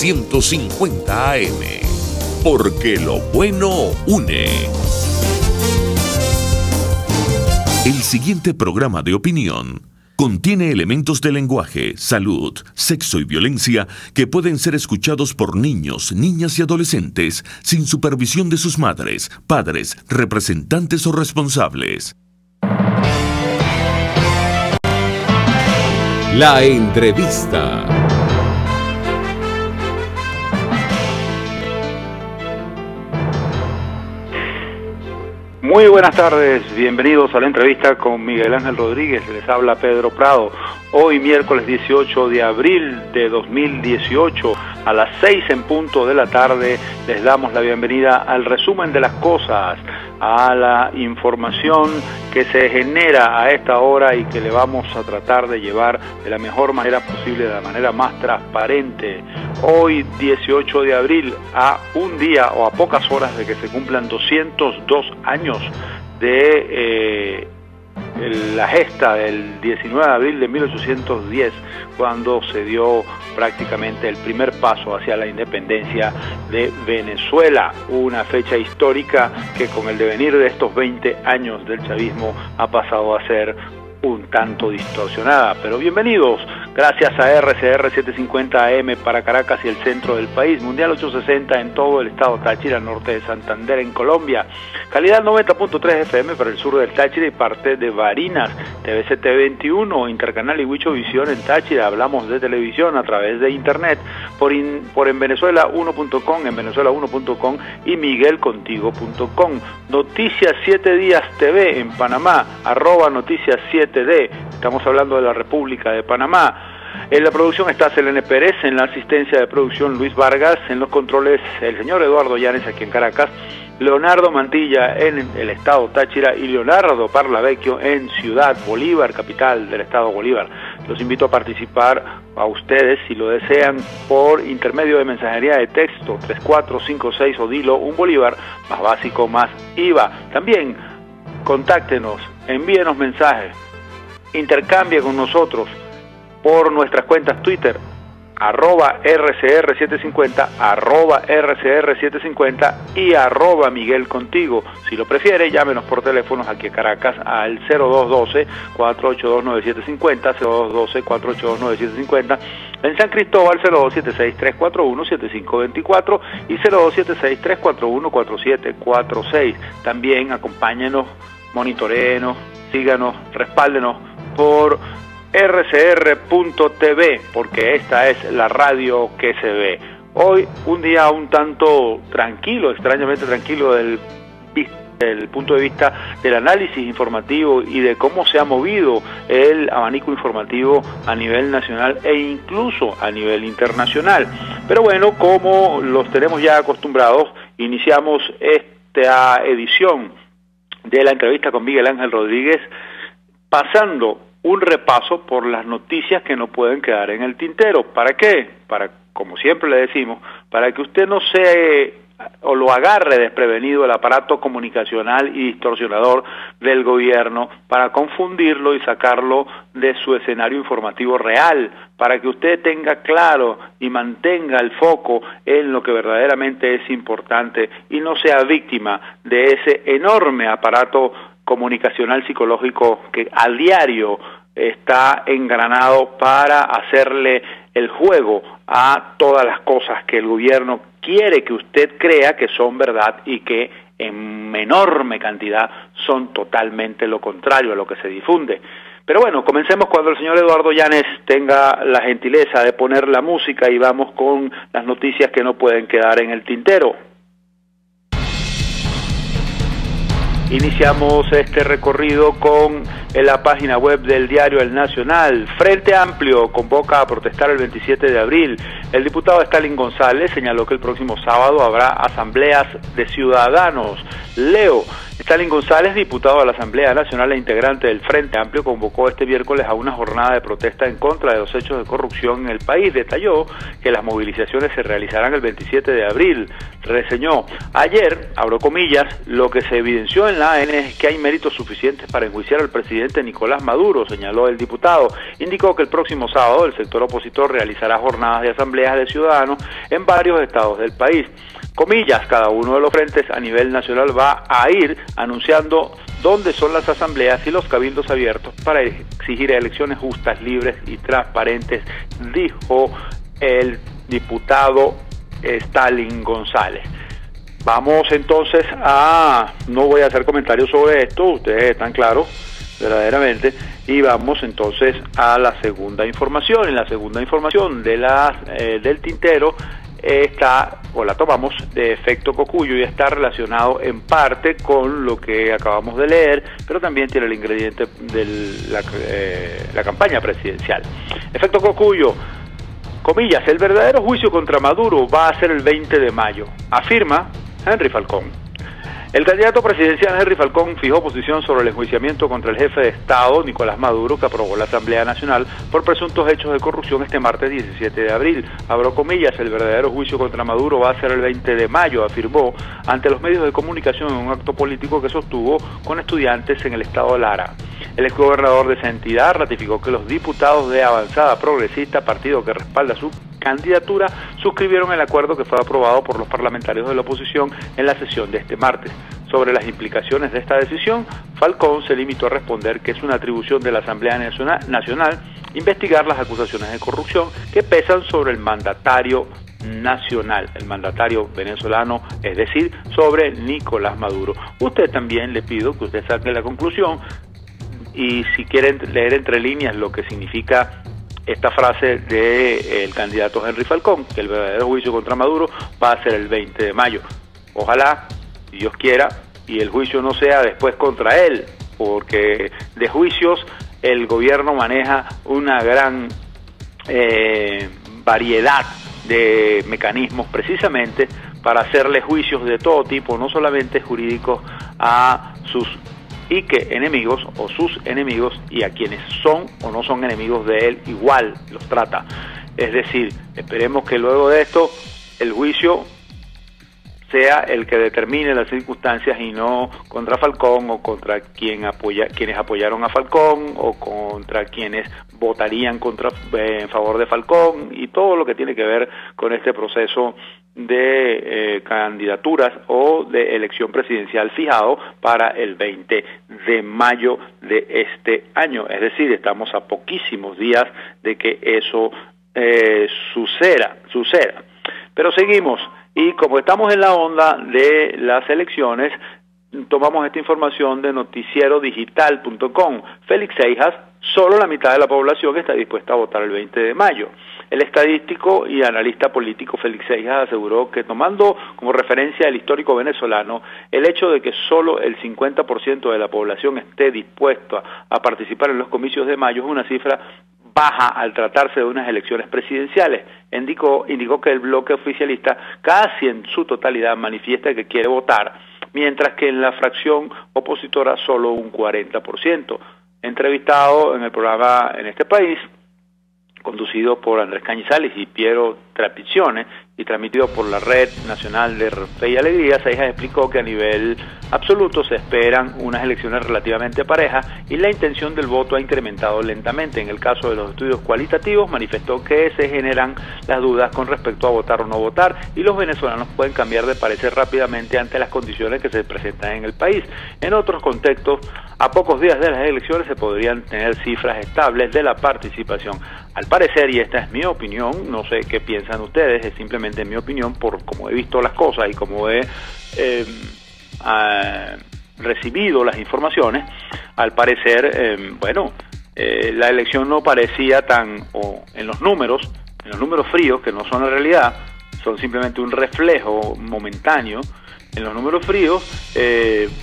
AM750 AM. Porque lo bueno une. El siguiente programa de opinión contiene elementos de lenguaje, salud, sexo y violencia que pueden ser escuchados por niños, niñas y adolescentes sin supervisión de sus madres, padres, representantes o responsables. La entrevista. Muy buenas tardes, bienvenidos a la entrevista con Miguel Ángel Rodríguez, les habla Pedro Prado. Hoy miércoles 18 de abril de 2018 a las 6 en punto de la tarde les damos la bienvenida al resumen de las cosas, a la información que se genera a esta hora y que le vamos a tratar de llevar de la mejor manera posible, de la manera más transparente. Hoy 18 de abril, a un día o a pocas horas de que se cumplan 202 años de la gesta del 19 de abril de 1810, cuando se dio prácticamente el primer paso hacia la independencia de Venezuela, una fecha histórica que con el devenir de estos 20 años del chavismo ha pasado a ser un tanto distorsionada. Pero bienvenidos, gracias a RCR 750 AM para Caracas y el centro del país, Mundial 860 en todo el estado Táchira, norte de Santander en Colombia, calidad 90.3 FM para el sur del Táchira y parte de Barinas, TVCT 21, Intercanal y Huichovisión en Táchira. Hablamos de televisión a través de internet por en Venezuela1.com, en Venezuela1.com y miguelcontigo.com. Noticias 7 Días TV en Panamá, @Noticias 7D. Estamos hablando de la República de Panamá. En la producción está Selene Pérez, en la asistencia de producción Luis Vargas, en los controles el señor Eduardo Llanes aquí en Caracas, Leonardo Mantilla en el estado Táchira y Leonardo Parlavecchio en Ciudad Bolívar, capital del estado Bolívar. Los invito a participar a ustedes, si lo desean, por intermedio de mensajería de texto 3456 o Dilo un Bolívar, más básico, más IVA. También contáctenos, envíenos mensajes, intercambie con nosotros por nuestras cuentas Twitter, @RCR750, @RCR750 y @Miguel Contigo. Si lo prefiere, llámenos por teléfonos aquí en Caracas al 0212-482-9750, 0212-482-9750, en San Cristóbal 0276-341-7524 y 0276-341-4746. También acompáñenos, monitoréenos, síganos, respáldenos por rcr.tv, porque esta es la radio que se ve. Hoy un día un tanto tranquilo, extrañamente tranquilo del punto de vista del análisis informativo y de cómo se ha movido el abanico informativo a nivel nacional e incluso a nivel internacional. Pero bueno, como los tenemos ya acostumbrados, iniciamos esta edición de la entrevista con Miguel Ángel Rodríguez pasando un repaso por las noticias que no pueden quedar en el tintero. ¿Para qué? Para, como siempre le decimos, para que usted no se o lo agarre desprevenido el aparato comunicacional y distorsionador del gobierno, para confundirlo y sacarlo de su escenario informativo real, para que usted tenga claro y mantenga el foco en lo que verdaderamente es importante y no sea víctima de ese enorme aparato comunicacional psicológico que a diario está engranado para hacerle el juego a todas las cosas que el gobierno quiere que usted crea que son verdad y que en enorme cantidad son totalmente lo contrario a lo que se difunde. Pero bueno, comencemos cuando el señor Eduardo Llanes tenga la gentileza de poner la música y vamos con las noticias que no pueden quedar en el tintero. Iniciamos este recorrido con la página web del diario El Nacional. Frente Amplio convoca a protestar el 27 de abril. El diputado Stalin González señaló que el próximo sábado habrá asambleas de ciudadanos. Leo, Stalin González, diputado de la Asamblea Nacional e integrante del Frente Amplio, convocó este miércoles a una jornada de protesta en contra de los hechos de corrupción en el país. Detalló que las movilizaciones se realizarán el 27 de abril. Reseñó: ayer, abro comillas, lo que se evidenció en la AN es que hay méritos suficientes para enjuiciar al presidente presidente Nicolás Maduro, señaló el diputado. Indicó que el próximo sábado el sector opositor realizará jornadas de asambleas de ciudadanos en varios estados del país. Comillas, cada uno de los frentes a nivel nacional va a ir anunciando dónde son las asambleas y los cabildos abiertos para exigir elecciones justas, libres y transparentes, dijo el diputado Stalin González. Vamos entonces no voy a hacer comentarios sobre esto, ustedes están claros verdaderamente, y vamos entonces a la segunda información. En la segunda información del tintero la tomamos de efecto Cocuyo y está relacionado en parte con lo que acabamos de leer, pero también tiene el ingrediente de la campaña presidencial. Efecto Cocuyo, comillas, el verdadero juicio contra Maduro va a ser el 20 de mayo, afirma Henry Falcón. El candidato presidencial Henry Falcón fijó posición sobre el enjuiciamiento contra el jefe de Estado, Nicolás Maduro, que aprobó la Asamblea Nacional por presuntos hechos de corrupción este martes 17 de abril. Abro comillas, el verdadero juicio contra Maduro va a ser el 20 de mayo, afirmó ante los medios de comunicación en un acto político que sostuvo con estudiantes en el estado de Lara. El exgobernador de esa entidad ratificó que los diputados de Avanzada Progresista, partido que respalda su candidatura, suscribieron el acuerdo que fue aprobado por los parlamentarios de la oposición en la sesión de este martes. Sobre las implicaciones de esta decisión, Falcón se limitó a responder que es una atribución de la Asamblea Nacional investigar las acusaciones de corrupción que pesan sobre el mandatario nacional, el mandatario venezolano, es decir, sobre Nicolás Maduro. Usted también le pido que usted saque la conclusión y si quieren leer entre líneas lo que significa esta frase del candidato Henry Falcón, que el verdadero juicio contra Maduro va a ser el 20 de mayo. Ojalá, si Dios quiera, y el juicio no sea después contra él, porque de juicios el gobierno maneja una gran variedad de mecanismos precisamente para hacerle juicios de todo tipo, no solamente jurídicos, a sus enemigos o sus enemigos, y a quienes son o no son enemigos de él igual los trata. Es decir, esperemos que luego de esto el juicio sea el que determine las circunstancias y no contra Falcón o contra quienes apoyaron a Falcón o contra quienes votarían en favor de Falcón y todo lo que tiene que ver con este proceso de candidaturas o de elección presidencial fijado para el 20 de mayo de este año. Es decir, estamos a poquísimos días de que eso suceda. Pero seguimos, y como estamos en la onda de las elecciones, tomamos esta información de noticiero-digital.com. Félix Seijas, solo la mitad de la población está dispuesta a votar el 20 de mayo. El estadístico y analista político Félix Seijas aseguró que, tomando como referencia el histórico venezolano, el hecho de que solo el 50% de la población esté dispuesto a participar en los comicios de mayo es una cifra baja al tratarse de unas elecciones presidenciales. Indicó que el bloque oficialista casi en su totalidad manifiesta que quiere votar, mientras que en la fracción opositora solo un 40%. Entrevistado en el programa En este país, conducido por Andrés Cañizales y Piero Trapizione y transmitido por la Red Nacional de Fe y Alegría, Seijas explicó que a nivel absoluto se esperan unas elecciones relativamente parejas y la intención del voto ha incrementado lentamente. En el caso de los estudios cualitativos, manifestó que se generan las dudas con respecto a votar o no votar y los venezolanos pueden cambiar de parecer rápidamente ante las condiciones que se presentan en el país. En otros contextos, a pocos días de las elecciones se podrían tener cifras estables de la participación. Al parecer, y esta es mi opinión, no sé qué piensan ustedes, es simplemente mi opinión por cómo he visto las cosas y cómo he recibido las informaciones, al parecer, la elección no parecía en los números fríos, que no son la realidad, son simplemente un reflejo momentáneo. En los números fríos,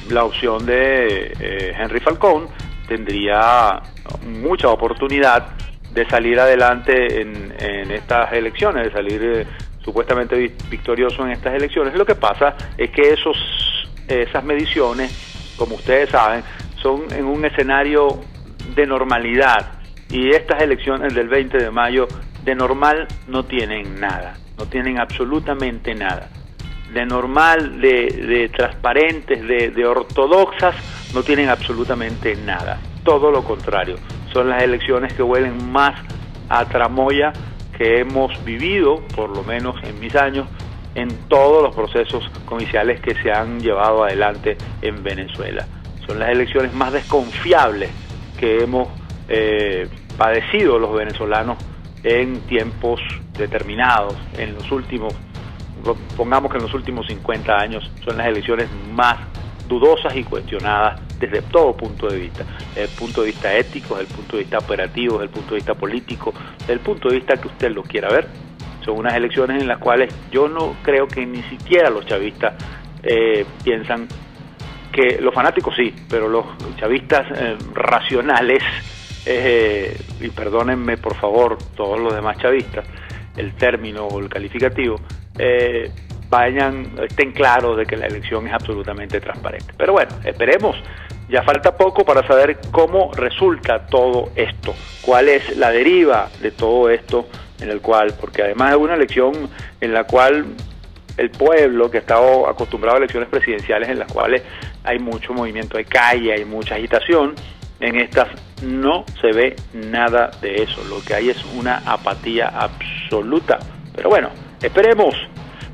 la opción de Henry Falcón tendría mucha oportunidad de salir adelante en estas elecciones, de salir supuestamente victorioso en estas elecciones. Lo que pasa es que esas mediciones, como ustedes saben, son en un escenario de normalidad, y estas elecciones del 20 de mayo de normal no tienen nada, no tienen absolutamente nada. De normal, de transparentes, de ortodoxas, no tienen absolutamente nada. todo lo contrario. Son las elecciones que huelen más a tramoya que hemos vivido, por lo menos en mis años, en todos los procesos comiciales que se han llevado adelante en Venezuela. Son las elecciones más desconfiables que hemos padecido los venezolanos en tiempos determinados, en los últimos, pongamos que en los últimos 50 años, son las elecciones más dudosas y cuestionadas desde todo punto de vista, desde el punto de vista ético, desde el punto de vista operativo, desde el punto de vista político, desde el punto de vista que usted lo quiera ver. Son unas elecciones en las cuales yo no creo que ni siquiera los chavistas piensan que, los fanáticos sí, pero los chavistas racionales, y perdónenme por favor todos los demás chavistas, el término o el calificativo, estén claros de que la elección es absolutamente transparente. Pero bueno, esperemos, ya falta poco para saber cómo resulta todo esto, cuál es la deriva de todo esto, en el cual, porque además es una elección en la cual el pueblo, que ha estado acostumbrado a elecciones presidenciales en las cuales hay mucho movimiento de calle, hay mucha agitación, en estas no se ve nada de eso, lo que hay es una apatía absoluta. Pero bueno, esperemos.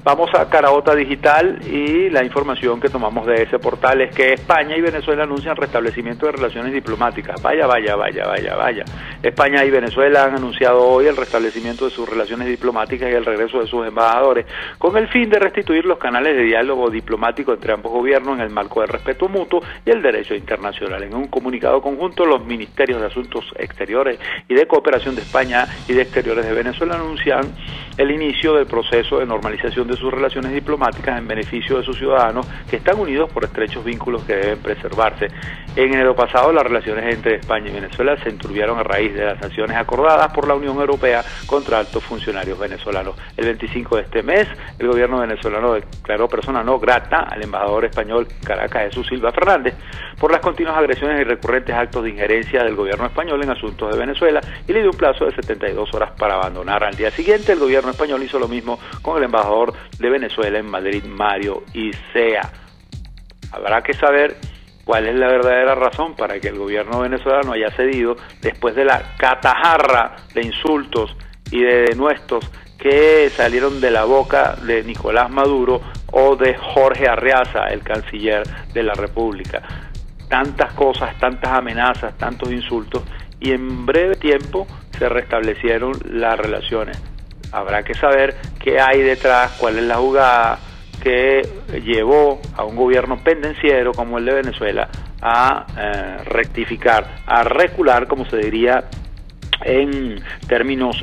Vamos a Caraota Digital y la información que tomamos de ese portal es que España y Venezuela anuncian restablecimiento de relaciones diplomáticas. Vaya. España y Venezuela han anunciado hoy el restablecimiento de sus relaciones diplomáticas y el regreso de sus embajadores, con el fin de restituir los canales de diálogo diplomático entre ambos gobiernos en el marco del respeto mutuo y el derecho internacional. En un comunicado conjunto, los Ministerios de Asuntos Exteriores y de Cooperación de España y de Exteriores de Venezuela anuncian el inicio del proceso de normalización de sus relaciones diplomáticas en beneficio de sus ciudadanos que están unidos por estrechos vínculos que deben preservarse. En enero pasado, las relaciones entre España y Venezuela se enturbiaron a raíz de las sanciones acordadas por la Unión Europea contra altos funcionarios venezolanos. El 25 de este mes, el gobierno venezolano declaró persona no grata al embajador español Caracas, Jesús Silva Fernández, por las continuas agresiones y recurrentes actos de injerencia del gobierno español en asuntos de Venezuela, y le dio un plazo de 72 horas para abandonar. Al día siguiente, el gobierno español hizo lo mismo con el embajador de Venezuela en Madrid, Mario Isea. Habrá que saber cuál es la verdadera razón para que el gobierno venezolano haya cedido después de la catajarra de insultos y de denuestos que salieron de la boca de Nicolás Maduro o de Jorge Arreaza, el canciller de la República. Tantas cosas, tantas amenazas, tantos insultos, y en breve tiempo se restablecieron las relaciones. Habrá que saber qué hay detrás, cuál es la jugada que llevó a un gobierno pendenciero como el de Venezuela a rectificar, a recular, como se diría en términos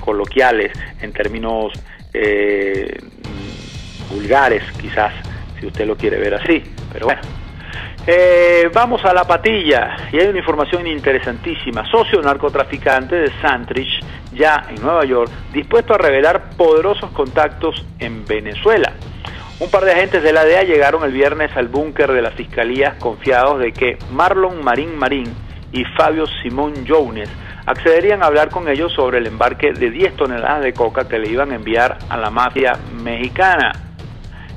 coloquiales, en términos vulgares, quizás, si usted lo quiere ver así. Pero bueno, vamos a la patilla, y hay una información interesantísima. Socio narcotraficante de Santrich, ya en Nueva York, dispuesto a revelar poderosos contactos en Venezuela. Un par de agentes de la DEA llegaron el viernes al búnker de la Fiscalía confiados de que Marlon Marín y Fabio Simón Jones accederían a hablar con ellos sobre el embarque de 10 toneladas de coca que le iban a enviar a la mafia mexicana.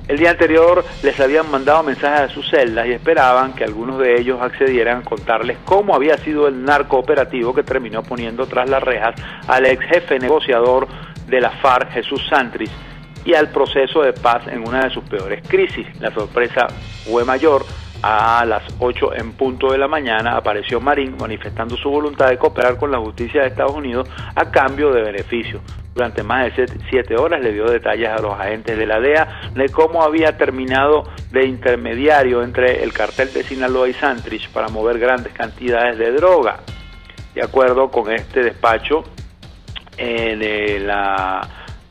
El día anterior les habían mandado mensajes a sus celdas y esperaban que algunos de ellos accedieran a contarles cómo había sido el narco operativo que terminó poniendo tras las rejas al ex jefe negociador de la FARC, Jesús Santrich, y al proceso de paz en una de sus peores crisis. La sorpresa fue mayor. A las 8 en punto de la mañana apareció Marín manifestando su voluntad de cooperar con la justicia de Estados Unidos a cambio de beneficios. Durante más de 7 horas le dio detalles a los agentes de la DEA de cómo había terminado de intermediario entre el cartel de Sinaloa y Santrich para mover grandes cantidades de droga. De acuerdo con este despacho de la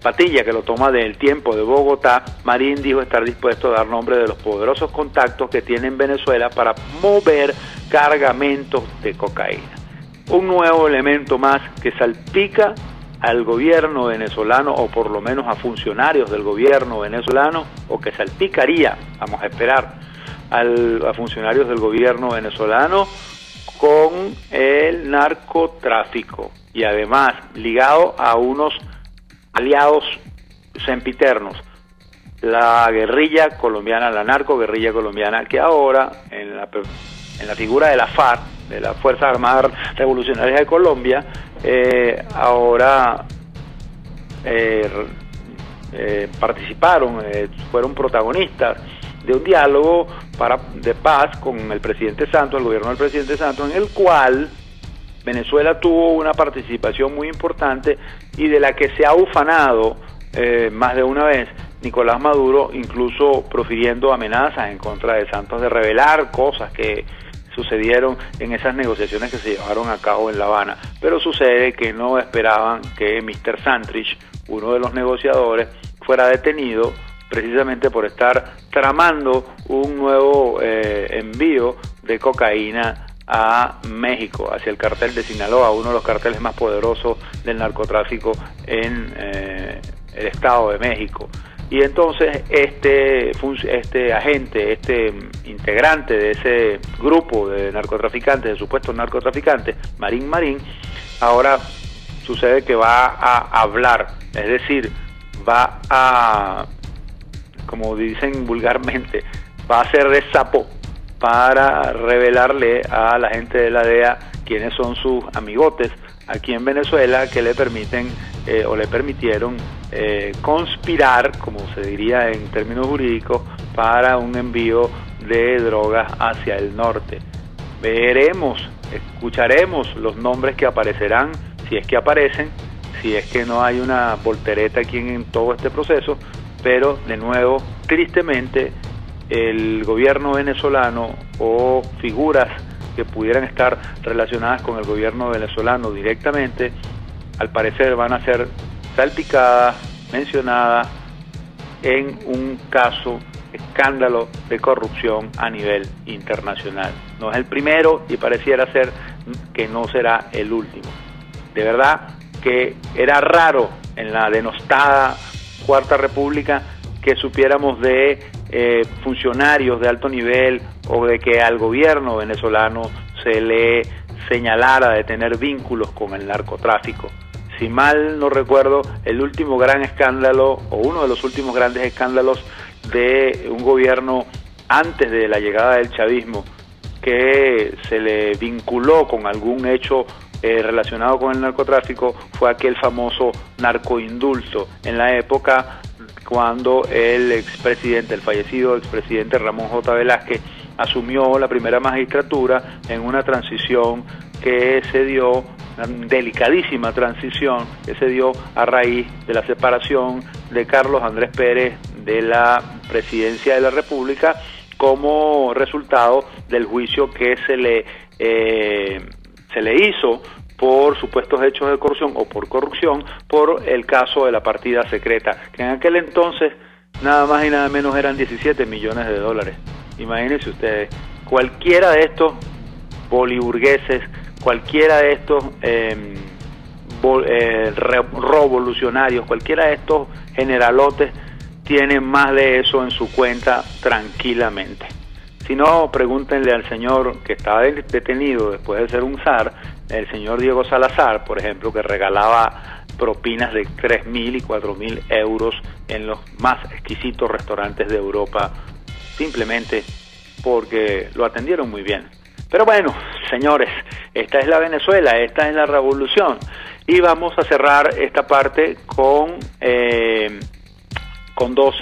Patilla, que lo toma del Tiempo de Bogotá, Marín dijo estar dispuesto a dar nombre de los poderosos contactos que tiene en Venezuela para mover cargamentos de cocaína. Un nuevo elemento más que salpica al gobierno venezolano, o por lo menos a funcionarios del gobierno venezolano, o que salpicaría, vamos a esperar, a funcionarios del gobierno venezolano con el narcotráfico, y además ligado a unos aliados sempiternos, la guerrilla colombiana, la narcoguerrilla colombiana, que ahora en la figura de la FARC, las Fuerzas Armadas Revolucionarias de Colombia, ahora participaron, fueron protagonistas de un diálogo de paz con el presidente Santos, el gobierno del presidente Santos, en el cual Venezuela tuvo una participación muy importante y de la que se ha ufanado más de una vez Nicolás Maduro, incluso profiriendo amenazas en contra de Santos de revelar cosas que sucedieron en esas negociaciones que se llevaron a cabo en La Habana. Pero sucede que no esperaban que Mr. Santrich, uno de los negociadores, fuera detenido precisamente por estar tramando un nuevo envío de cocaína a México, hacia el cartel de Sinaloa, uno de los carteles más poderosos del narcotráfico en el Estado de México. Y entonces este agente, este integrante de ese grupo de narcotraficantes, de supuestos narcotraficantes, Marín, ahora sucede que va a hablar, es decir, va a, como dicen vulgarmente, va a ser de sapo para revelarle a la gente de la DEA quiénes son sus amigotes aquí en Venezuela, que le permiten o le permitieron conspirar, como se diría en términos jurídicos, para un envío de drogas hacia el norte. Veremos, escucharemos los nombres que aparecerán, si es que aparecen, si es que no hay una voltereta aquí en todo este proceso, pero de nuevo, tristemente, el gobierno venezolano o figuras que pudieran estar relacionadas con el gobierno venezolano directamente, al parecer van a ser salpicadas, mencionadas en un escándalo de corrupción a nivel internacional. No es el primero y pareciera ser que no será el último. De verdad que era raro en la denostada Cuarta República que supiéramos de funcionarios de alto nivel o de que al gobierno venezolano se le señalara de tener vínculos con el narcotráfico. Si mal no recuerdo, el último gran escándalo o uno de los últimos grandes escándalos de un gobierno antes de la llegada del chavismo que se le vinculó con algún hecho relacionado con el narcotráfico fue aquel famoso narcoindulto en la época cuando el fallecido expresidente Ramón J. Velázquez asumió la primera magistratura en una transición que se dio, una delicadísima transición que se dio a raíz de la separación de Carlos Andrés Pérez de la presidencia de la República como resultado del juicio que se le hizo por supuestos hechos de corrupción o por corrupción por el caso de la partida secreta, que en aquel entonces nada más y nada menos eran 17 millones de dólares. Imagínense ustedes, cualquiera de estos boliburgueses, cualquiera de estos revolucionarios, cualquiera de estos generalotes tiene más de eso en su cuenta tranquilamente. Si no, pregúntenle al señor que estaba detenido después de ser un zar, el señor Diego Salazar, por ejemplo, que regalaba propinas de 3.000 y 4.000 euros en los más exquisitos restaurantes de Europa, simplemente porque lo atendieron muy bien. Pero bueno, señores, esta es la Venezuela, esta es la revolución, y vamos a cerrar esta parte con dos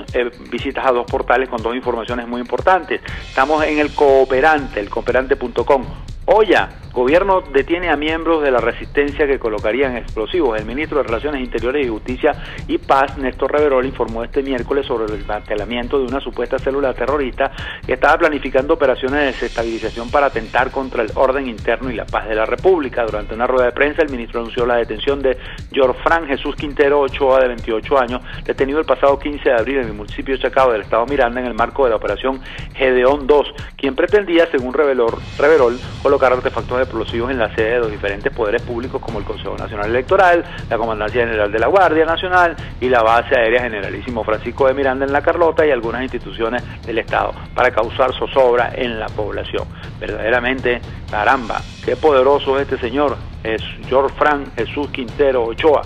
visitas a dos portales, con dos informaciones muy importantes. Estamos en el Cooperante, elcooperante.com. Oya, gobierno detiene a miembros de la resistencia que colocarían explosivos. El ministro de Relaciones Interiores y Justicia y Paz, Néstor Reverol, informó este miércoles sobre el desmantelamiento de una supuesta célula terrorista que estaba planificando operaciones de desestabilización para atentar contra el orden interno y la paz de la República. Durante una rueda de prensa, el ministro anunció la detención de Jorfran Jesús Quintero Ochoa, de 28 años, detenido el pasado 15 de abril en el municipio de Chacao del estado Miranda en el marco de la operación Gedeón 2, quien pretendía, según Reverol, colocar artefactos explosivos en la sede de los diferentes poderes públicos como el Consejo Nacional Electoral, la Comandancia General de la Guardia Nacional y la Base Aérea Generalísimo Francisco de Miranda en La Carlota y algunas instituciones del Estado para causar zozobra en la población. Verdaderamente, caramba, qué poderoso es este señor, es Jorfran Jesús Quintero Ochoa.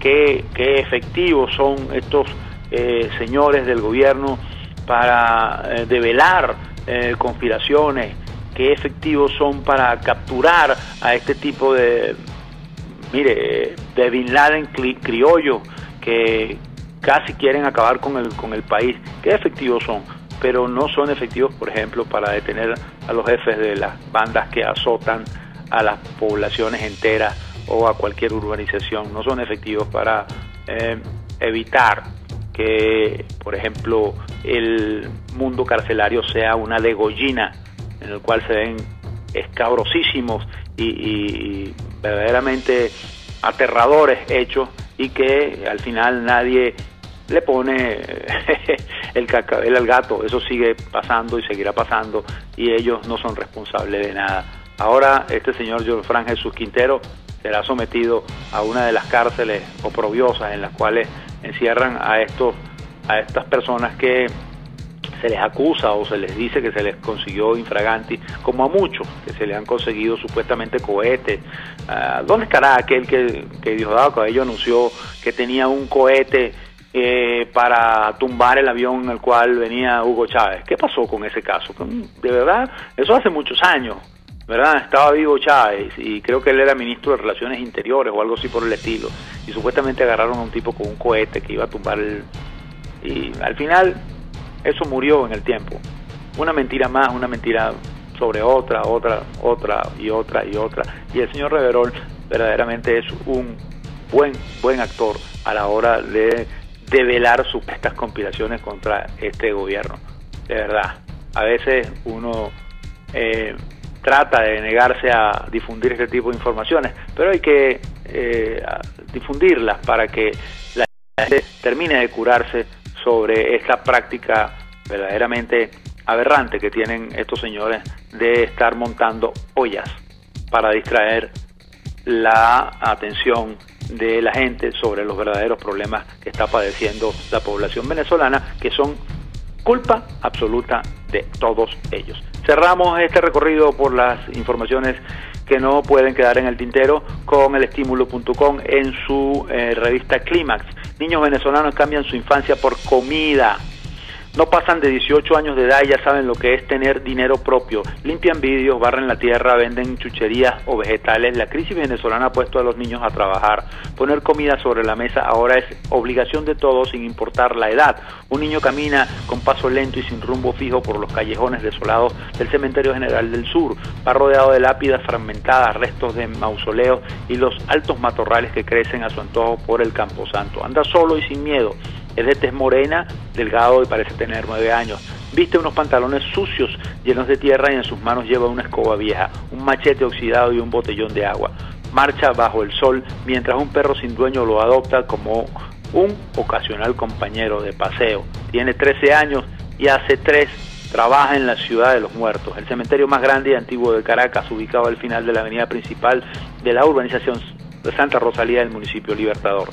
Qué efectivos son estos señores del gobierno para develar conspiraciones, qué efectivos son para capturar a este tipo de, de Bin Laden criollo que casi quieren acabar con el país. ¿Qué efectivos son? Pero no son efectivos, por ejemplo, para detener a los jefes de las bandas que azotan a las poblaciones enteras o a cualquier urbanización. No son efectivos para evitar que, por ejemplo, el mundo carcelario sea una degollina en el cual se ven escabrosísimos y verdaderamente aterradores hechos, y que al final nadie le pone el cascabel al gato. Eso sigue pasando y seguirá pasando, y ellos no son responsables de nada. Ahora este señor Joelfran Jesús Quintero será sometido a una de las cárceles oprobiosas en las cuales encierran a estas personas que se les acusa o se les dice que se les consiguió infraganti, como a muchos que se les han conseguido supuestamente cohetes. ¿Dónde estará aquel que Diosdado Cabello anunció que tenía un cohete para tumbar el avión en el cual venía Hugo Chávez? ¿Qué pasó con ese caso? De verdad, eso hace muchos años, ¿verdad? Estaba vivo Chávez y creo que él era ministro de Relaciones Interiores o algo así por el estilo, y supuestamente agarraron a un tipo con un cohete que iba a tumbar y al final eso murió en el tiempo. Una mentira más, una mentira sobre otra, y el señor Reverol verdaderamente es un buen actor a la hora de develar estas conspiraciones contra este gobierno. De verdad, a veces uno trata de negarse a difundir este tipo de informaciones, pero hay que difundirlas para que la gente termine de curarse sobre esta práctica verdaderamente aberrante que tienen estos señores de estar montando ollas para distraer la atención de la gente sobre los verdaderos problemas que está padeciendo la población venezolana, que son culpa absoluta de todos ellos. Cerramos este recorrido por las informaciones que no pueden quedar en el tintero con elestimulo.com en su revista Clímax. Niños venezolanos cambian su infancia por comida. No pasan de 18 años de edad y ya saben lo que es tener dinero propio. Limpian vidrios, barren la tierra, venden chucherías o vegetales. La crisis venezolana ha puesto a los niños a trabajar. Poner comida sobre la mesa ahora es obligación de todos, sin importar la edad. Un niño camina con paso lento y sin rumbo fijo por los callejones desolados del Cementerio General del Sur. Va rodeado de lápidas fragmentadas, restos de mausoleos y los altos matorrales que crecen a su antojo por el Camposanto. Anda solo y sin miedo. Es de tez morena, delgado y parece tener 9 años. Viste unos pantalones sucios, llenos de tierra, y en sus manos lleva una escoba vieja, un machete oxidado y un botellón de agua. Marcha bajo el sol mientras un perro sin dueño lo adopta como un ocasional compañero de paseo. Tiene 13 años y hace 3 trabaja en la Ciudad de los Muertos, el cementerio más grande y antiguo de Caracas, ubicado al final de la avenida principal de la urbanización de Santa Rosalía del municipio Libertador.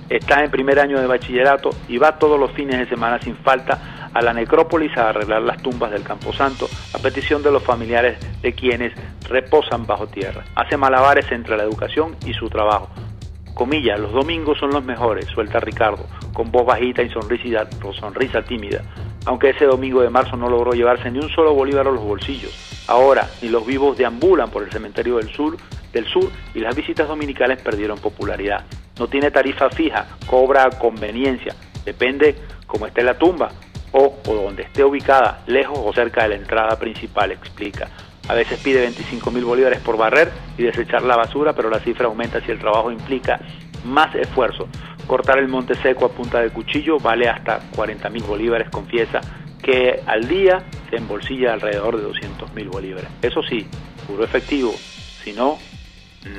Está en primer año de bachillerato y va todos los fines de semana sin falta a la necrópolis a arreglar las tumbas del Camposanto a petición de los familiares de quienes reposan bajo tierra. Hace malabares entre la educación y su trabajo. Comillas, los domingos son los mejores, suelta Ricardo, con voz bajita y sonrisa tímida, aunque ese domingo de marzo no logró llevarse ni un solo bolívar a los bolsillos. Ahora, ni los vivos deambulan por el cementerio del sur y las visitas dominicales perdieron popularidad. No tiene tarifa fija, cobra a conveniencia, depende cómo esté la tumba o donde esté ubicada, lejos o cerca de la entrada principal, explica. A veces pide 25.000 bolívares por barrer y desechar la basura, pero la cifra aumenta si el trabajo implica más esfuerzo. Cortar el monte seco a punta de cuchillo vale hasta 40.000 bolívares, confiesa, que al día se embolsilla alrededor de 200.000 bolívares. Eso sí, puro efectivo, si no,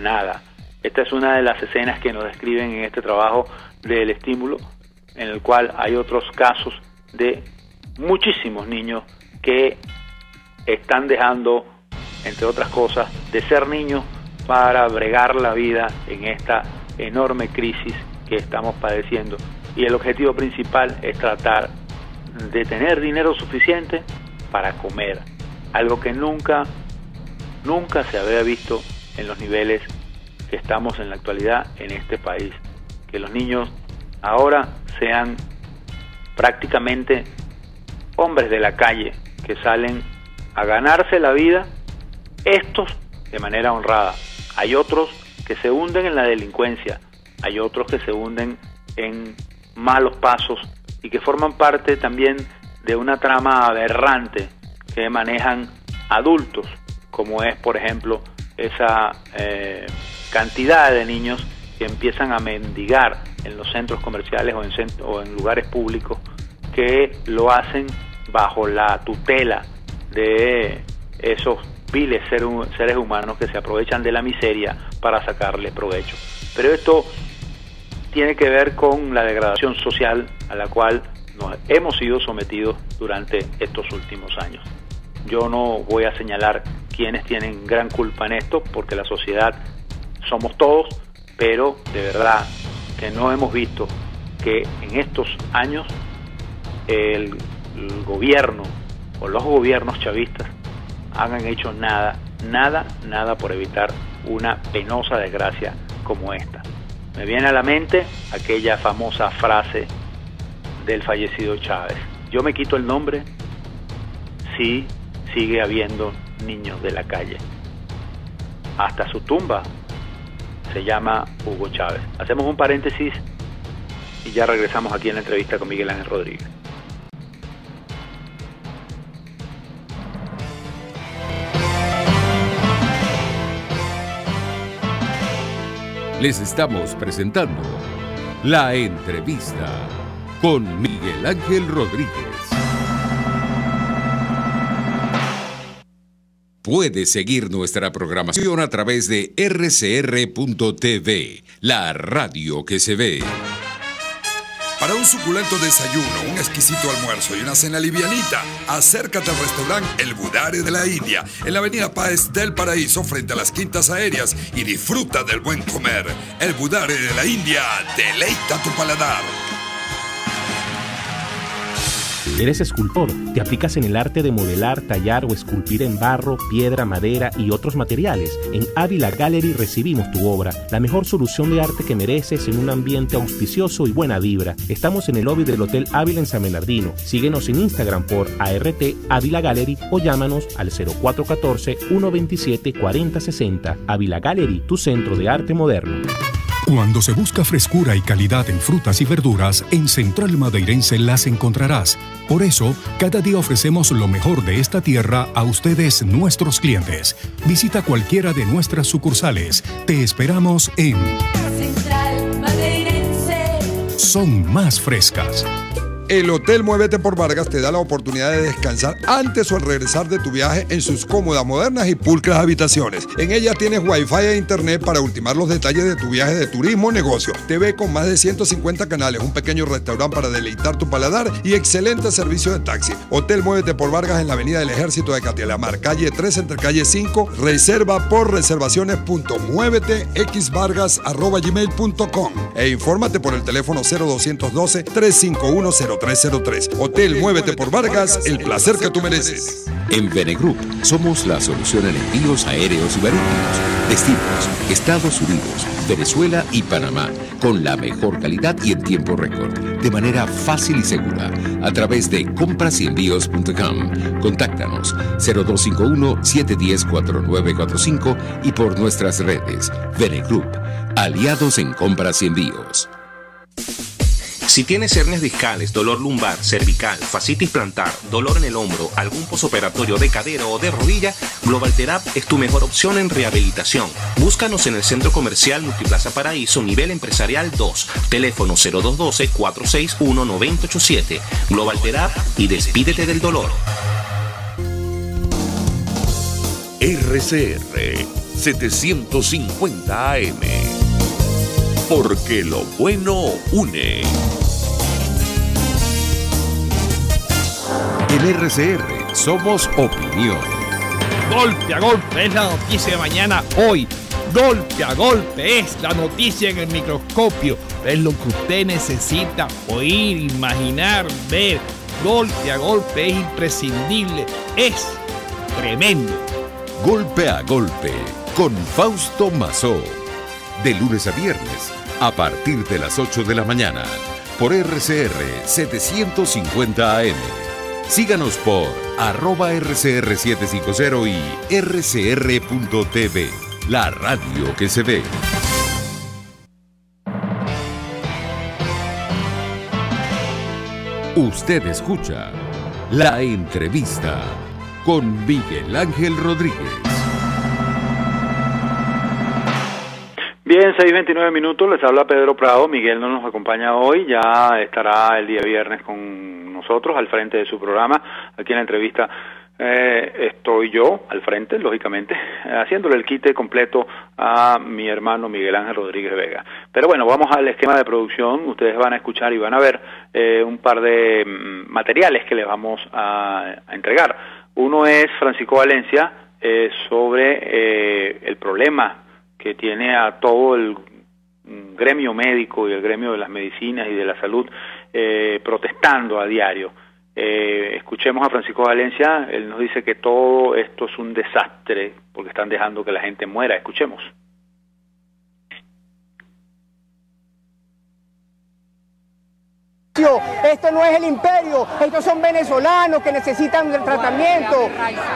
nada. Esta es una de las escenas que nos describen en este trabajo del estímulo, en el cual hay otros casos de muchísimos niños que están dejando, entre otras cosas, de ser niños para bregar la vida en esta enorme crisis que estamos padeciendo. Y el objetivo principal es tratar de tener dinero suficiente para comer, algo que nunca se había visto en los niveles que estamos en la actualidad en este país. Que los niños ahora sean prácticamente hombres de la calle, que salen a ganarse la vida Estos de manera honrada. Hay otros que se hunden en la delincuencia, hay otros que se hunden en malos pasos y que forman parte también de una trama aberrante que manejan adultos, como es, por ejemplo, esa cantidad de niños que empiezan a mendigar en los centros comerciales o en lugares públicos, que lo hacen bajo la tutela de esos viles seres humanos que se aprovechan de la miseria para sacarle provecho. Pero esto tiene que ver con la degradación social a la cual nos hemos sido sometidos durante estos últimos años. Yo no voy a señalar quiénes tienen gran culpa en esto, porque la sociedad somos todos, pero de verdad que no hemos visto que en estos años el gobierno o los gobiernos chavistas hayan hecho nada por evitar una penosa desgracia como esta. Me viene a la mente aquella famosa frase del fallecido Chávez: yo me quito el nombre si sigue habiendo niños de la calle. Hasta su tumba se llama Hugo Chávez. Hacemos un paréntesis y ya regresamos aquí en la entrevista con Miguel Ángel Rodríguez. Les estamos presentando La Entrevista con Miguel Ángel Rodríguez. Puedes seguir nuestra programación a través de rcr.tv, la radio que se ve. Para un suculento desayuno, un exquisito almuerzo y una cena livianita, acércate al restaurante El Budare de la India, en la avenida Páez del Paraíso, frente a las Quintas Aéreas, y disfruta del buen comer. El Budare de la India, deleita tu paladar. ¿Eres escultor? ¿Te aplicas en el arte de modelar, tallar o esculpir en barro, piedra, madera y otros materiales? En Ávila Gallery recibimos tu obra, la mejor solución de arte que mereces en un ambiente auspicioso y buena vibra. Estamos en el lobby del Hotel Ávila en San Bernardino. Síguenos en Instagram por ART Ávila Gallery o llámanos al 0414-127-4060. Ávila Gallery, tu centro de arte moderno. Cuando se busca frescura y calidad en frutas y verduras, en Central Madeirense las encontrarás. Por eso, cada día ofrecemos lo mejor de esta tierra a ustedes, nuestros clientes. Visita cualquiera de nuestras sucursales. Te esperamos en Central Madeirense. Son más frescas. El Hotel Muévete por Vargas te da la oportunidad de descansar antes o al regresar de tu viaje en sus cómodas, modernas y pulcras habitaciones. En ella tienes Wi-Fi e internet para ultimar los detalles de tu viaje de turismo o negocio. TV con más de 150 canales, un pequeño restaurante para deleitar tu paladar y excelente servicio de taxi. Hotel Muévete por Vargas en la Avenida del Ejército de Catialamar, calle 3 entre calle 5. Reserva por reservaciones.muevetexvargas@gmail.com e infórmate por el teléfono 0212-351-0303. Hotel Muévete por Vargas, el placer que tú mereces. En Venegroup somos la solución en envíos aéreos y marítimos, destinos, Estados Unidos, Venezuela y Panamá, con la mejor calidad y en tiempo récord, de manera fácil y segura, a través de comprasyenvíos.com. Contáctanos 0251-710-4945 y por nuestras redes. Venegroup, aliados en compras y envíos. Si tienes hernias discales, dolor lumbar, cervical, fascitis plantar, dolor en el hombro, algún posoperatorio de cadera o de rodilla, Global Therap es tu mejor opción en rehabilitación. Búscanos en el Centro Comercial Multiplaza Paraíso, nivel empresarial 2, teléfono 0212-461-9087. Global Therap y despídete del dolor. RCR 750 AM. Porque lo bueno une. En RCR somos opinión. Golpe a golpe es la noticia de mañana hoy. Golpe a golpe es la noticia en el microscopio. Es lo que usted necesita oír, imaginar, ver. Golpe a golpe es imprescindible. Es tremendo. Golpe a golpe con Fausto Mazó. De lunes a viernes, a partir de las 8 de la mañana, por RCR 750 AM. Síganos por @RCR750 y RCR.tv, la radio que se ve. Usted escucha La Entrevista con Miguel Ángel Rodríguez. Bien, 6:29 minutos, les habla Pedro Prado. Miguel no nos acompaña hoy, ya estará el día viernes con nosotros al frente de su programa. Aquí en La Entrevista estoy yo al frente, lógicamente, haciéndole el quite completo a mi hermano Miguel Ángel Rodríguez Vega. Pero bueno, vamos al esquema de producción. Ustedes van a escuchar y van a ver un par de materiales que les vamos a entregar. Uno es Francisco Valencia sobre el problema que tiene a todo el gremio médico y el gremio de las medicinas y de la salud protestando a diario. Escuchemos a Francisco Valencia. Él nos dice que todo esto es un desastre porque están dejando que la gente muera. Escuchemos. Esto no es el imperio, estos son venezolanos que necesitan del tratamiento.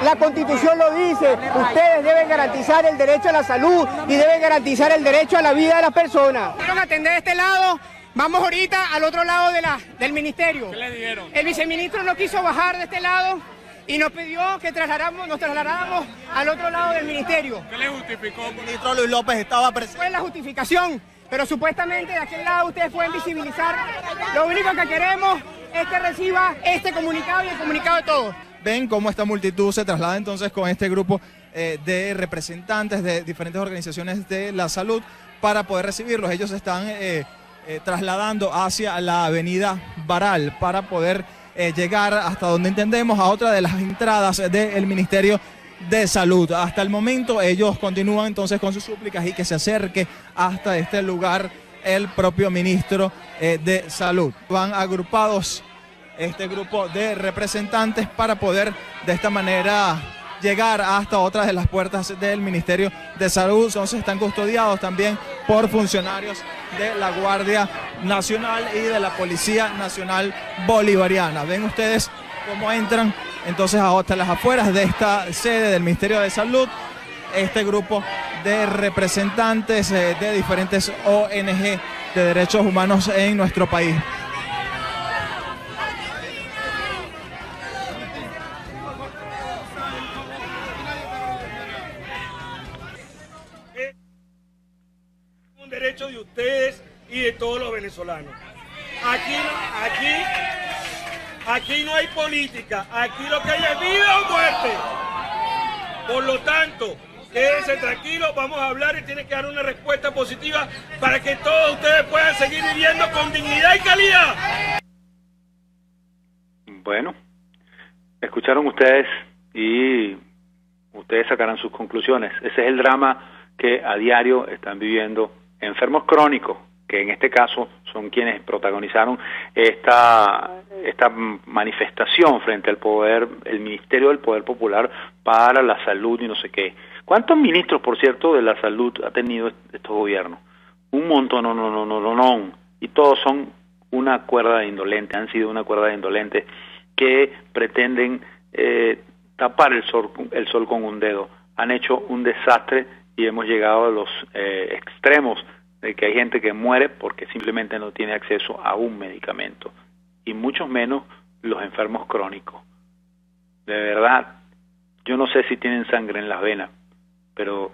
La Constitución lo dice, ustedes deben garantizar el derecho a la salud y deben garantizar el derecho a la vida de las personas. Vamos a atender de este lado, vamos ahorita al otro lado del ministerio. ¿Qué le dijeron? El viceministro no quiso bajar de este lado y nos pidió que nos trasladáramos al otro lado del ministerio. ¿Qué le justificó? El ministro Luis López estaba presente. Fue la justificación. Pero supuestamente de aquel lado ustedes pueden visibilizar. Lo único que queremos es que reciba este comunicado y el comunicado de todos. Ven cómo esta multitud se traslada entonces con este grupo de representantes de diferentes organizaciones de la salud para poder recibirlos. Ellos están trasladando hacia la avenida Baral para poder llegar hasta donde entendemos a otra de las entradas del Ministerio de Salud. Hasta el momento ellos continúan entonces con sus súplicas y que se acerque hasta este lugar el propio ministro de Salud. Van agrupados este grupo de representantes para poder de esta manera llegar hasta otras de las puertas del Ministerio de Salud. Entonces están custodiados también por funcionarios de la Guardia Nacional y de la Policía Nacional Bolivariana. Ven ustedes cómo entran entonces hasta las afueras de esta sede del Ministerio de Salud este grupo de representantes de diferentes ONG de derechos humanos en nuestro país. Es un derecho de ustedes y de todos los venezolanos. Aquí no hay política, aquí lo que hay es vida o muerte. Por lo tanto, quédense tranquilos, vamos a hablar y tienen que dar una respuesta positiva para que todos ustedes puedan seguir viviendo con dignidad y calidad. Bueno, escucharon ustedes y ustedes sacarán sus conclusiones. Ese es el drama que a diario están viviendo enfermos crónicos, que en este caso son quienes protagonizaron esta manifestación frente al poder, el Ministerio del Poder Popular para la Salud y no sé qué. ¿Cuántos ministros, por cierto, de la salud ha tenido estos gobiernos? Un montón, no. Y todos son una cuerda de indolentes, han sido una cuerda de indolentes que pretenden tapar el sol con un dedo. Han hecho un desastre y hemos llegado a los extremos de que hay gente que muere porque simplemente no tiene acceso a un medicamento, y mucho menos los enfermos crónicos. De verdad, yo no sé si tienen sangre en las venas, pero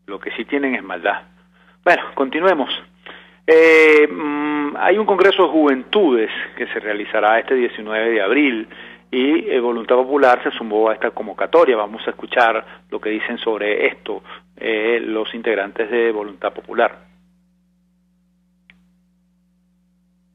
lo que sí tienen es maldad. Bueno, continuemos. Hay un Congreso de Juventudes que se realizará este 19 de abril y Voluntad Popular se sumó a esta convocatoria. Vamos a escuchar lo que dicen sobre esto los integrantes de Voluntad Popular.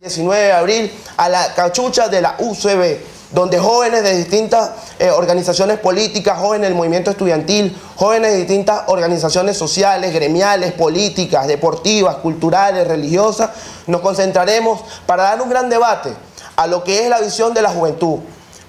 19 de abril a la cachucha de la UCB, donde jóvenes de distintas organizaciones políticas, jóvenes del movimiento estudiantil, jóvenes de distintas organizaciones sociales, gremiales, políticas, deportivas, culturales, religiosas, nos concentraremos para dar un gran debate a lo que es la visión de la juventud,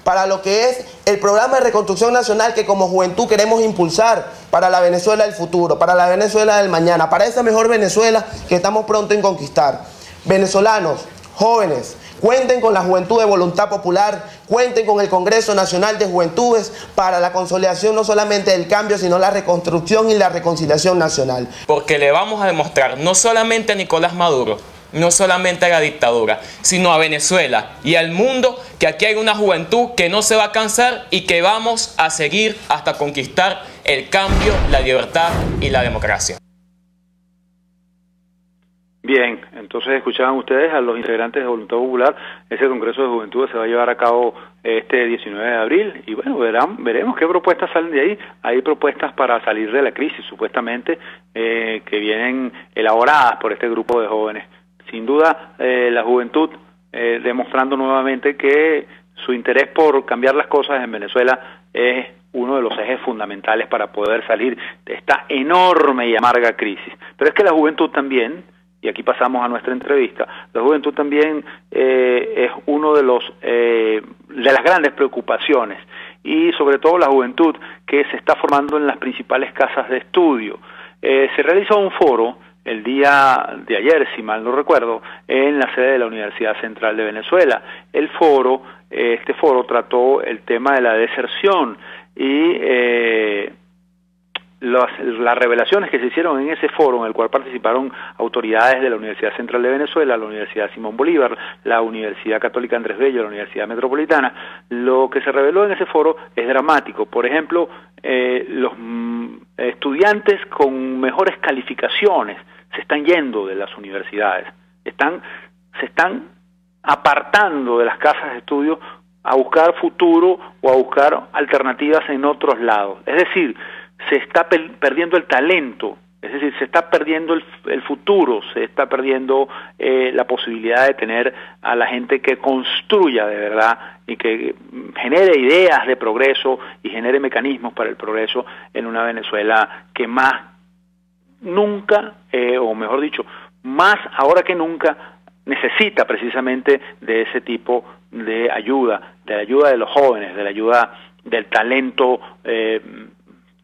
para lo que es el programa de reconstrucción nacional que como juventud queremos impulsar para la Venezuela del futuro, para la Venezuela del mañana, para esa mejor Venezuela que estamos pronto en conquistar. Venezolanos, jóvenes, Cuenten con la Juventud de Voluntad Popular, cuenten con el Congreso Nacional de Juventudes para la consolidación no solamente del cambio, sino la reconstrucción y la reconciliación nacional. Porque le vamos a demostrar no solamente a Nicolás Maduro, no solamente a la dictadura, sino a Venezuela y al mundo que aquí hay una juventud que no se va a cansar y que vamos a seguir hasta conquistar el cambio, la libertad y la democracia. Bien, entonces escuchaban ustedes a los integrantes de Voluntad Popular. Ese Congreso de Juventudes se va a llevar a cabo este 19 de abril y bueno, veremos qué propuestas salen de ahí. Hay propuestas para salir de la crisis, supuestamente, que vienen elaboradas por este grupo de jóvenes. Sin duda, la juventud demostrando nuevamente que su interés por cambiar las cosas en Venezuela es uno de los ejes fundamentales para poder salir de esta enorme y amarga crisis. Pero es que la juventud también, y aquí pasamos a nuestra entrevista, la juventud también es uno de las grandes preocupaciones, y sobre todo la juventud que se está formando en las principales casas de estudio. Se realizó un foro el día de ayer, si mal no recuerdo, en la sede de la Universidad Central de Venezuela. Este foro trató el tema de la deserción y las revelaciones que se hicieron en ese foro, en el cual participaron autoridades de la Universidad Central de Venezuela, la Universidad Simón Bolívar, la Universidad Católica Andrés Bello, la Universidad Metropolitana. Lo que se reveló en ese foro es dramático. Por ejemplo, los estudiantes con mejores calificaciones se están yendo de las universidades, se están apartando de las casas de estudio a buscar futuro o a buscar alternativas en otros lados. Es decir, se está perdiendo el talento, es decir, se está perdiendo el futuro, se está perdiendo la posibilidad de tener a la gente que construya de verdad y que genere ideas de progreso y genere mecanismos para el progreso en una Venezuela que más nunca, o mejor dicho, más ahora que nunca, necesita precisamente de ese tipo de ayuda de los jóvenes, de la ayuda del talento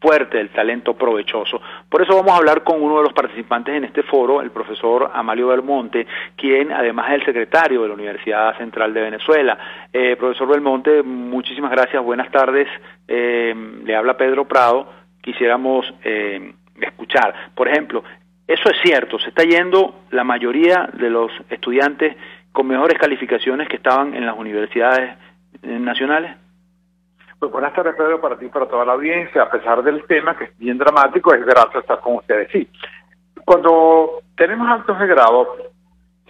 fuerte, del talento provechoso. Por eso vamos a hablar con uno de los participantes en este foro, el profesor Amalio Belmonte, quien además es el secretario de la Universidad Central de Venezuela. Profesor Belmonte, muchísimas gracias, buenas tardes. Le habla Pedro Prado. Quisiéramos escuchar, por ejemplo, eso es cierto, se está yendo la mayoría de los estudiantes con mejores calificaciones que estaban en las universidades nacionales. Pues buenas tardes, Pedro, para ti y para toda la audiencia. A pesar del tema, que es bien dramático, es grato estar con ustedes. Sí, cuando tenemos actos de grado,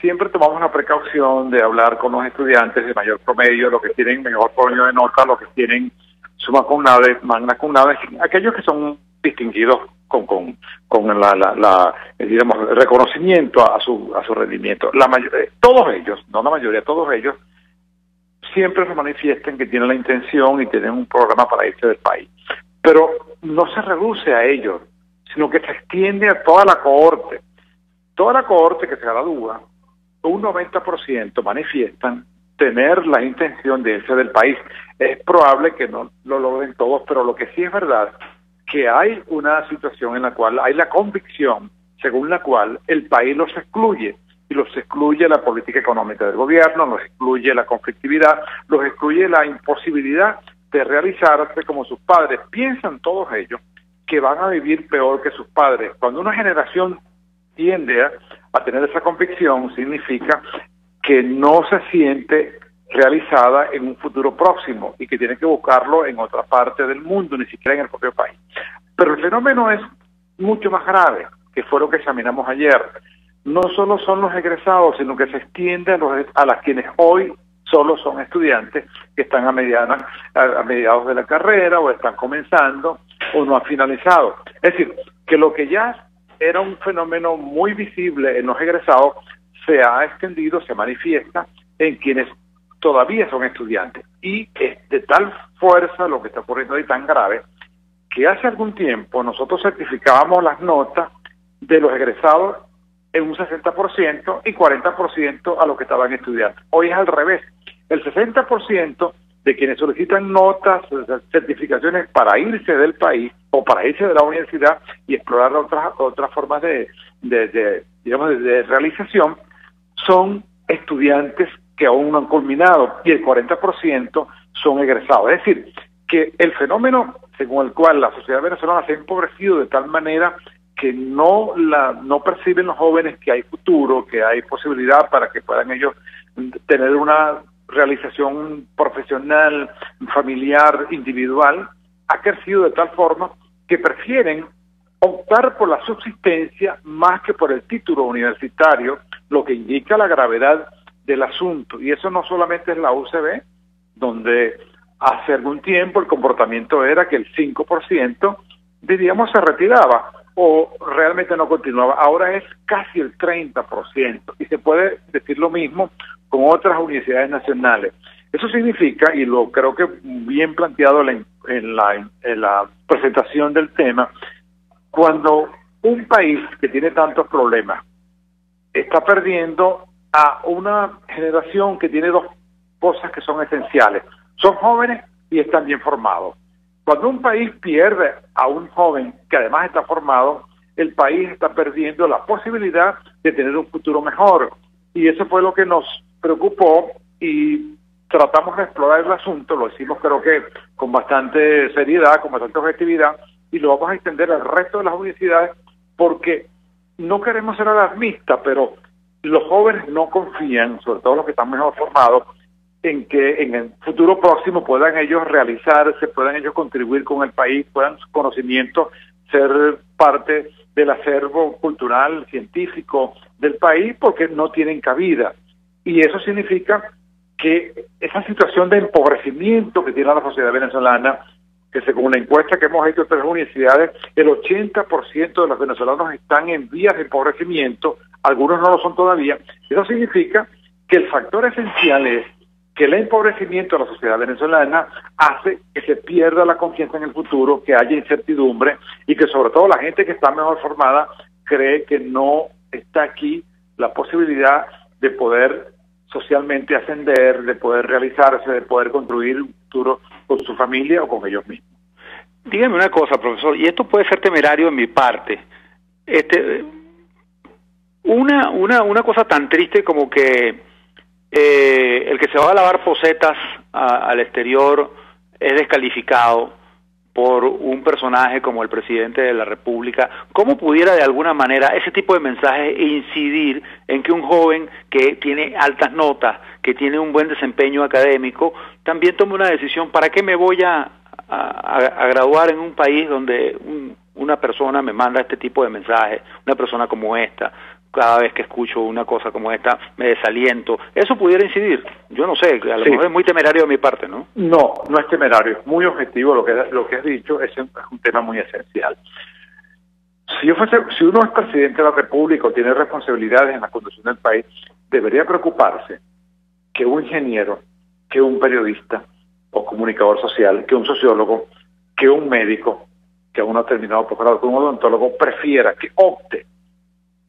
siempre tomamos la precaución de hablar con los estudiantes de mayor promedio, los que tienen mejor promedio de nota, los que tienen summa cum laude, magna cum laude, aquellos que son distinguidos con digamos, reconocimiento a su rendimiento. Todos ellos, no la mayoría, todos ellos siempre se manifiestan que tienen la intención y tienen un programa para irse del país. Pero no se reduce a ellos, sino que se extiende a toda la cohorte. Toda la cohorte que se gradúa, un 90% manifiestan tener la intención de irse del país. Es probable que no lo logren todos, pero lo que sí es verdad, que hay una situación en la cual hay la convicción según la cual el país los excluye, y los excluye la política económica del gobierno, los excluye la conflictividad, los excluye la imposibilidad de realizarse como sus padres. Piensan todos ellos que van a vivir peor que sus padres. Cuando una generación tiende a tener esa convicción, significa que no se siente realizada en un futuro próximo y que tiene que buscarlo en otra parte del mundo, ni siquiera en el propio país. Pero el fenómeno es mucho más grave, que fue lo que examinamos ayer. No solo son los egresados, sino que se extiende a las quienes hoy solo son estudiantes que están a mediados de la carrera, o están comenzando, o no han finalizado. Es decir, que lo que ya era un fenómeno muy visible en los egresados se ha extendido, se manifiesta en quienes todavía son estudiantes. Y es de tal fuerza lo que está ocurriendo ahí, tan grave, que hace algún tiempo nosotros certificábamos las notas de los egresados en un 60% y 40% a los que estaban estudiando. Hoy es al revés. El 60% de quienes solicitan notas, certificaciones para irse del país o para irse de la universidad y explorar otras formas de realización, son estudiantes que aún no han culminado y el 40% son egresados. Es decir, que el fenómeno según el cual la sociedad venezolana se ha empobrecido de tal manera que no perciben los jóvenes que hay futuro, que hay posibilidad para que puedan ellos tener una realización profesional, familiar, individual, ha crecido de tal forma que prefieren optar por la subsistencia más que por el título universitario, lo que indica la gravedad del asunto. Y eso no solamente es la UCB, donde hace algún tiempo el comportamiento era que el 5%, diríamos, se retiraba o realmente no continuaba. Ahora es casi el 30%, y se puede decir lo mismo con otras universidades nacionales. Eso significa, y lo creo que bien planteado en la presentación del tema, cuando un país que tiene tantos problemas está perdiendo a una generación que tiene dos cosas que son esenciales: son jóvenes y están bien formados. Cuando un país pierde a un joven que además está formado, el país está perdiendo la posibilidad de tener un futuro mejor. Y eso fue lo que nos preocupó y tratamos de explorar el asunto. Lo hicimos, creo que con bastante seriedad, con bastante objetividad, y lo vamos a extender al resto de las universidades, porque no queremos ser alarmistas, pero los jóvenes no confían, sobre todo los que están mejor formados, en que en el futuro próximo puedan ellos realizarse, puedan ellos contribuir con el país, puedan su conocimiento ser parte del acervo cultural, científico del país, porque no tienen cabida. Y eso significa que esa situación de empobrecimiento que tiene la sociedad venezolana, que según la encuesta que hemos hecho en 3 universidades, el 80% de los venezolanos están en vías de empobrecimiento, algunos no lo son todavía. Eso significa que el factor esencial es que el empobrecimiento de la sociedad venezolana hace que se pierda la confianza en el futuro, que haya incertidumbre, y que sobre todo la gente que está mejor formada cree que no está aquí la posibilidad de poder socialmente ascender, de poder realizarse, de poder construir un futuro con su familia o con ellos mismos. Dígame una cosa, profesor, y esto puede ser temerario en mi parte. Una cosa tan triste como que el que se va a lavar posetas al exterior es descalificado por un personaje como el presidente de la República. ¿Cómo pudiera de alguna manera ese tipo de mensajes incidir en que un joven que tiene altas notas, que tiene un buen desempeño académico, también tome una decisión? ¿Para qué me voy a graduar en un país donde una persona me manda este tipo de mensajes, una persona como esta? Cada vez que escucho una cosa como esta me desaliento. ¿Eso pudiera incidir? Yo no sé, a lo mejor es muy temerario de mi parte, ¿no? No es temerario, es muy objetivo lo que has dicho, es un tema muy esencial. Si uno es presidente de la República o tiene responsabilidades en la conducción del país, debería preocuparse que un ingeniero, que un periodista o comunicador social, que un sociólogo, que un médico, que aún no ha terminado posgrado, que un odontólogo prefiera, que opte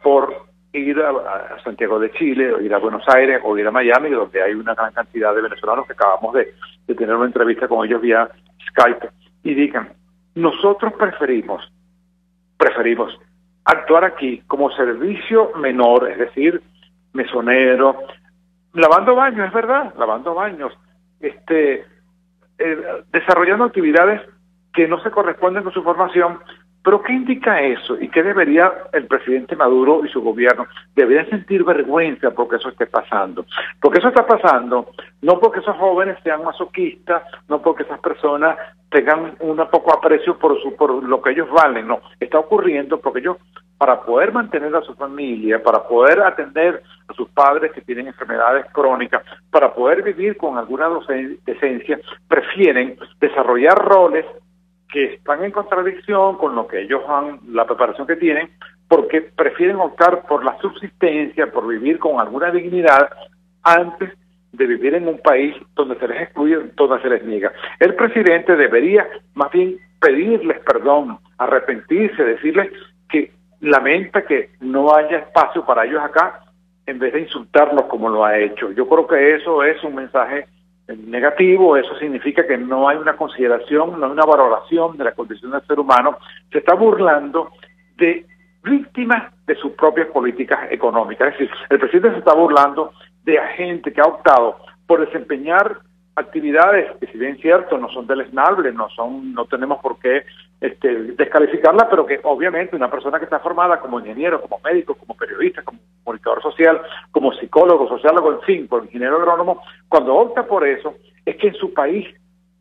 por ir a Santiago de Chile, o ir a Buenos Aires, o ir a Miami, donde hay una gran cantidad de venezolanos que acabamos de tener una entrevista con ellos vía Skype, y digan: nosotros preferimos actuar aquí como servicio menor, es decir, mesonero, lavando baños, es verdad, lavando baños, desarrollando actividades que no se corresponden con su formación. ¿Pero qué indica eso? ¿Y qué debería el presidente Maduro y su gobierno? Deberían sentir vergüenza porque eso esté pasando. Porque eso está pasando no porque esos jóvenes sean masoquistas, no porque esas personas tengan un poco aprecio por lo que ellos valen, no. Está ocurriendo porque ellos, para poder mantener a su familia, para poder atender a sus padres que tienen enfermedades crónicas, para poder vivir con alguna decencia, prefieren desarrollar roles que están en contradicción con lo que ellos han, la preparación que tienen, porque prefieren optar por la subsistencia, por vivir con alguna dignidad, antes de vivir en un país donde se les excluye, donde se les niega. El presidente debería más bien pedirles perdón, arrepentirse, decirles que lamenta que no haya espacio para ellos acá, en vez de insultarlos como lo ha hecho. Yo creo que eso es un mensaje negativo. Eso significa que no hay una consideración, no hay una valoración de la condición del ser humano. Se está burlando de víctimas de sus propias políticas económicas. Es decir, el presidente se está burlando de gente que ha optado por desempeñar actividades que, si bien cierto, no son deleznables, no tenemos por qué descalificarlas, pero que obviamente una persona que está formada como ingeniero, como médico, como periodista, como comunicador social, como psicólogo, sociólogo, en fin, como ingeniero agrónomo, cuando opta por eso, es que en su país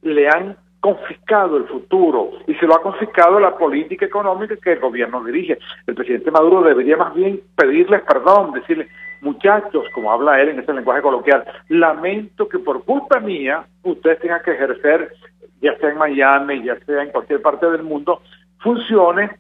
le han confiscado el futuro, y se lo ha confiscado la política económica que el gobierno dirige. El presidente Maduro debería más bien pedirles perdón, decirles: muchachos, como habla él en ese lenguaje coloquial, lamento que por culpa mía ustedes tengan que ejercer, ya sea en Miami, ya sea en cualquier parte del mundo, funciones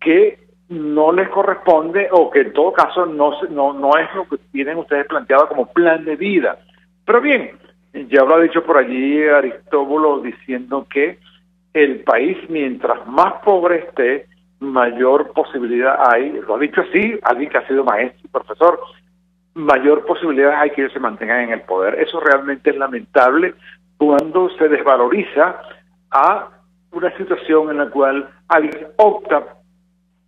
que no les corresponde, o que en todo caso no es lo que tienen ustedes planteado como plan de vida. Pero bien, ya lo ha dicho por allí Aristóbulo, diciendo que el país, mientras más pobre esté, mayor posibilidad hay, lo ha dicho así alguien que ha sido maestro y profesor, mayor posibilidad hay que ellos se mantengan en el poder. Eso realmente es lamentable cuando se desvaloriza a una situación en la cual alguien opta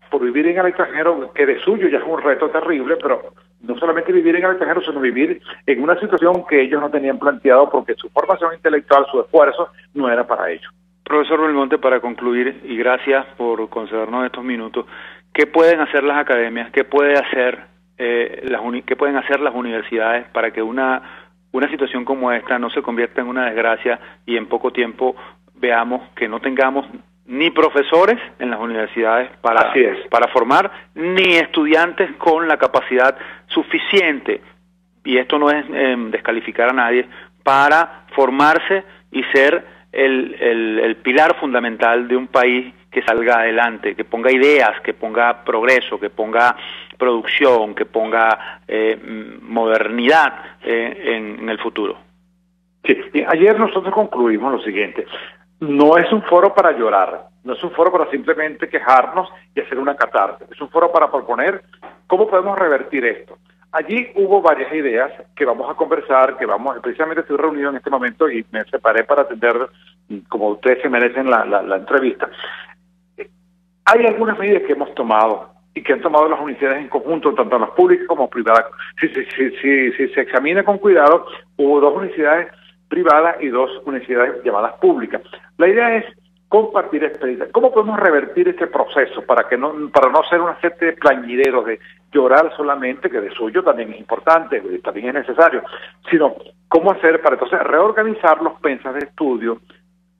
por vivir en el extranjero, que de suyo ya es un reto terrible, pero no solamente vivir en el extranjero, sino vivir en una situación que ellos no tenían planteado, porque su formación intelectual, su esfuerzo, no era para ello. Profesor Belmonte, para concluir, y gracias por concedernos estos minutos, ¿qué pueden hacer las academias, qué pueden hacer las universidades para que una situación como esta no se convierta en una desgracia y en poco tiempo veamos que no tengamos ni profesores en las universidades para formar, ni estudiantes con la capacidad suficiente, y esto no es descalificar a nadie, para formarse y ser el pilar fundamental de un país que salga adelante, que ponga ideas, que ponga progreso, que ponga producción, que ponga modernidad en el futuro? Sí, ayer nosotros concluimos lo siguiente: no es un foro para llorar, no es un foro para simplemente quejarnos y hacer una catarsis, es un foro para proponer cómo podemos revertir esto. Allí hubo varias ideas que vamos a conversar, precisamente estoy reunido en este momento y me separé para atender, como ustedes se merecen, la entrevista. Hay algunas medidas que hemos tomado y que han tomado las universidades en conjunto, tanto las públicas como privadas. Si se examina con cuidado, hubo 2 universidades privadas y 2 universidades llamadas públicas. La idea es compartir experiencias. ¿Cómo podemos revertir este proceso para no ser una serie de plañideros, de llorar solamente, que de suyo también es importante, también es necesario, sino cómo hacer para entonces reorganizar los pensas de estudio,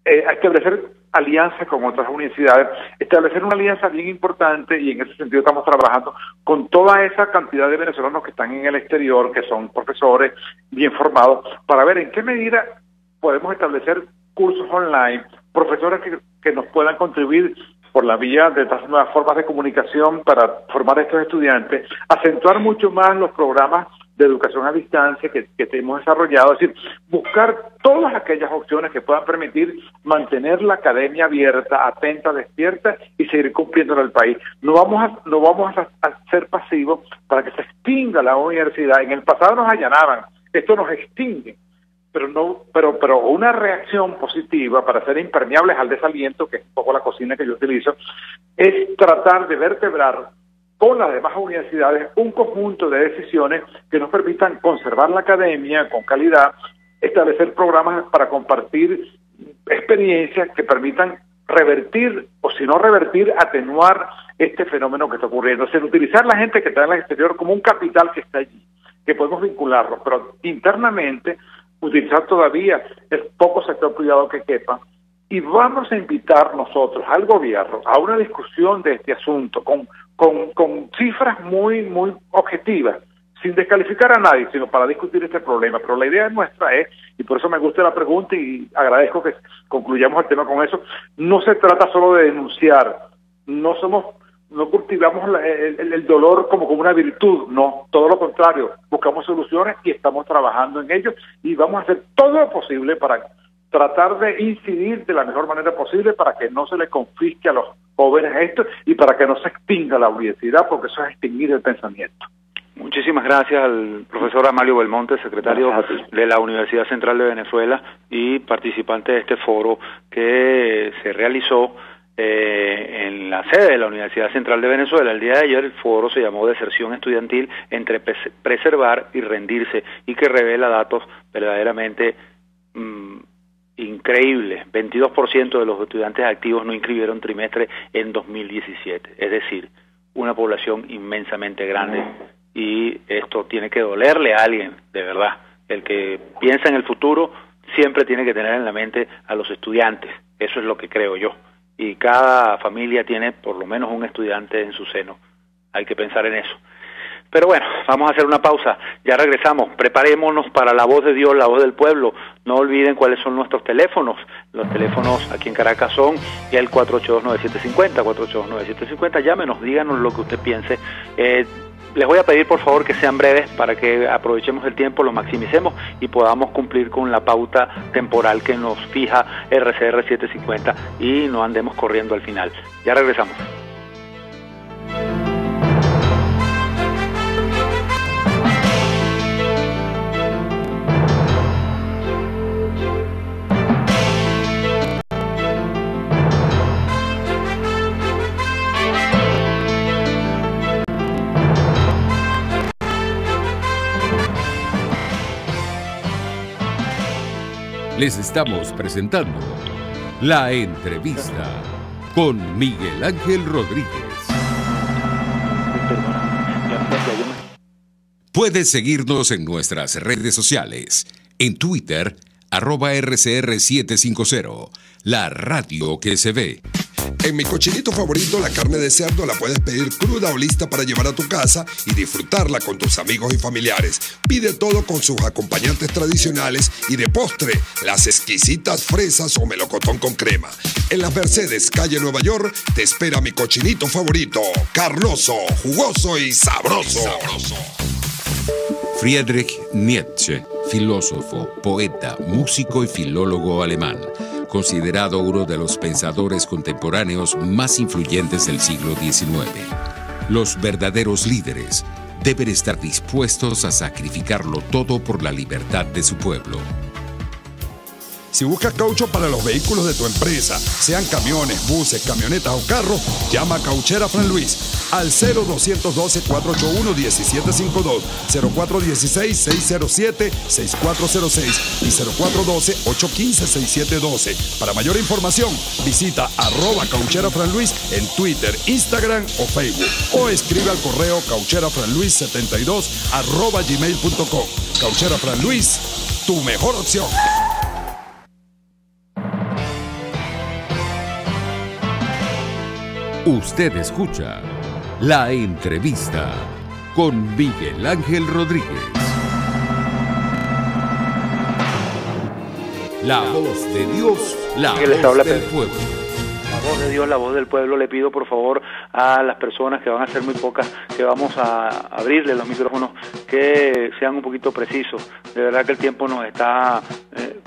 establecer alianzas con otras universidades, establecer una alianza bien importante, y en ese sentido estamos trabajando con toda esa cantidad de venezolanos que están en el exterior, que son profesores bien formados, para ver en qué medida podemos establecer cursos online, profesores que nos puedan contribuir por la vía de estas nuevas formas de comunicación para formar a estos estudiantes, acentuar mucho más los programas de educación a distancia que hemos desarrollado, es decir, buscar todas aquellas opciones que puedan permitir mantener la academia abierta, atenta, despierta y seguir cumpliendo en el país. No vamos a ser pasivos para que se extinga la universidad. En el pasado nos allanaban, esto nos extingue, pero una reacción positiva para ser impermeables al desaliento, que es un poco la cocina que yo utilizo, es tratar de vertebrar con las demás universidades un conjunto de decisiones que nos permitan conservar la academia con calidad, establecer programas para compartir experiencias que permitan revertir, o si no revertir, atenuar este fenómeno que está ocurriendo. Es decir, utilizar la gente que está en el exterior como un capital que está allí, que podemos vincularlos, pero internamente utilizar todavía el poco sector privado que quepa, y vamos a invitar nosotros al gobierno a una discusión de este asunto con cifras muy objetivas, sin descalificar a nadie, sino para discutir este problema. Pero la idea nuestra es, y por eso me gusta la pregunta y agradezco que concluyamos el tema con eso, no se trata solo de denunciar, no cultivamos el dolor como una virtud, no, todo lo contrario, buscamos soluciones y estamos trabajando en ello, y vamos a hacer todo lo posible para tratar de incidir de la mejor manera posible para que no se le confisque a los jóvenes esto y para que no se extinga la universidad, porque eso es extinguir el pensamiento. Muchísimas gracias al profesor Amalio Belmonte, secretario de la Universidad Central de Venezuela y participante de este foro que se realizó en la sede de la Universidad Central de Venezuela. El día de ayer el foro se llamó Deserción Estudiantil entre preservar y rendirse, y que revela datos verdaderamente increíbles. 22% de los estudiantes activos no inscribieron trimestre en 2017, es decir, una población inmensamente grande, y esto tiene que dolerle a alguien, de verdad. El que piensa en el futuro siempre tiene que tener en la mente a los estudiantes, eso es lo que creo yo, y cada familia tiene por lo menos un estudiante en su seno, hay que pensar en eso. Pero bueno, vamos a hacer una pausa, ya regresamos, preparémonos para la voz de Dios, la voz del pueblo. No olviden cuáles son nuestros teléfonos. Los teléfonos aquí en Caracas son el 482-9750, 482-9750, llámenos, díganos lo que usted piense. Les voy a pedir por favor que sean breves para que aprovechemos el tiempo, lo maximicemos y podamos cumplir con la pauta temporal que nos fija RCR 750 y no andemos corriendo al final. Ya regresamos. Les estamos presentando La Entrevista con Miguel Ángel Rodríguez. Puedes seguirnos en nuestras redes sociales. En Twitter, @RCR750, la radio que se ve. En mi cochinito favorito, la carne de cerdo la puedes pedir cruda o lista para llevar a tu casa y disfrutarla con tus amigos y familiares. Pide todo con sus acompañantes tradicionales y de postre, las exquisitas fresas o melocotón con crema. En las Mercedes, calle Nueva York, te espera mi cochinito favorito, carnoso, jugoso y sabroso. Friedrich Nietzsche, filósofo, poeta, músico y filólogo alemán, considerado uno de los pensadores contemporáneos más influyentes del siglo XIX. Los verdaderos líderes deben estar dispuestos a sacrificarlo todo por la libertad de su pueblo. Si buscas caucho para los vehículos de tu empresa, sean camiones, buses, camionetas o carros, llama a Cauchera Fran Luis al 0212-481-1752, 0416-607-6406 y 0412-815-6712. Para mayor información, visita @Cauchera Fran Luis en Twitter, Instagram o Facebook, o escribe al correo caucherafranluis72@gmail.com. Cauchera Fran Luis, tu mejor opción. Usted escucha La Entrevista con Miguel Ángel Rodríguez. La voz de Dios, la voz del pueblo. La voz de Dios, la voz del pueblo. Le pido por favor a las personas, que van a ser muy pocas, que vamos a abrirle los micrófonos, que sean un poquito precisos. De verdad que el tiempo nos está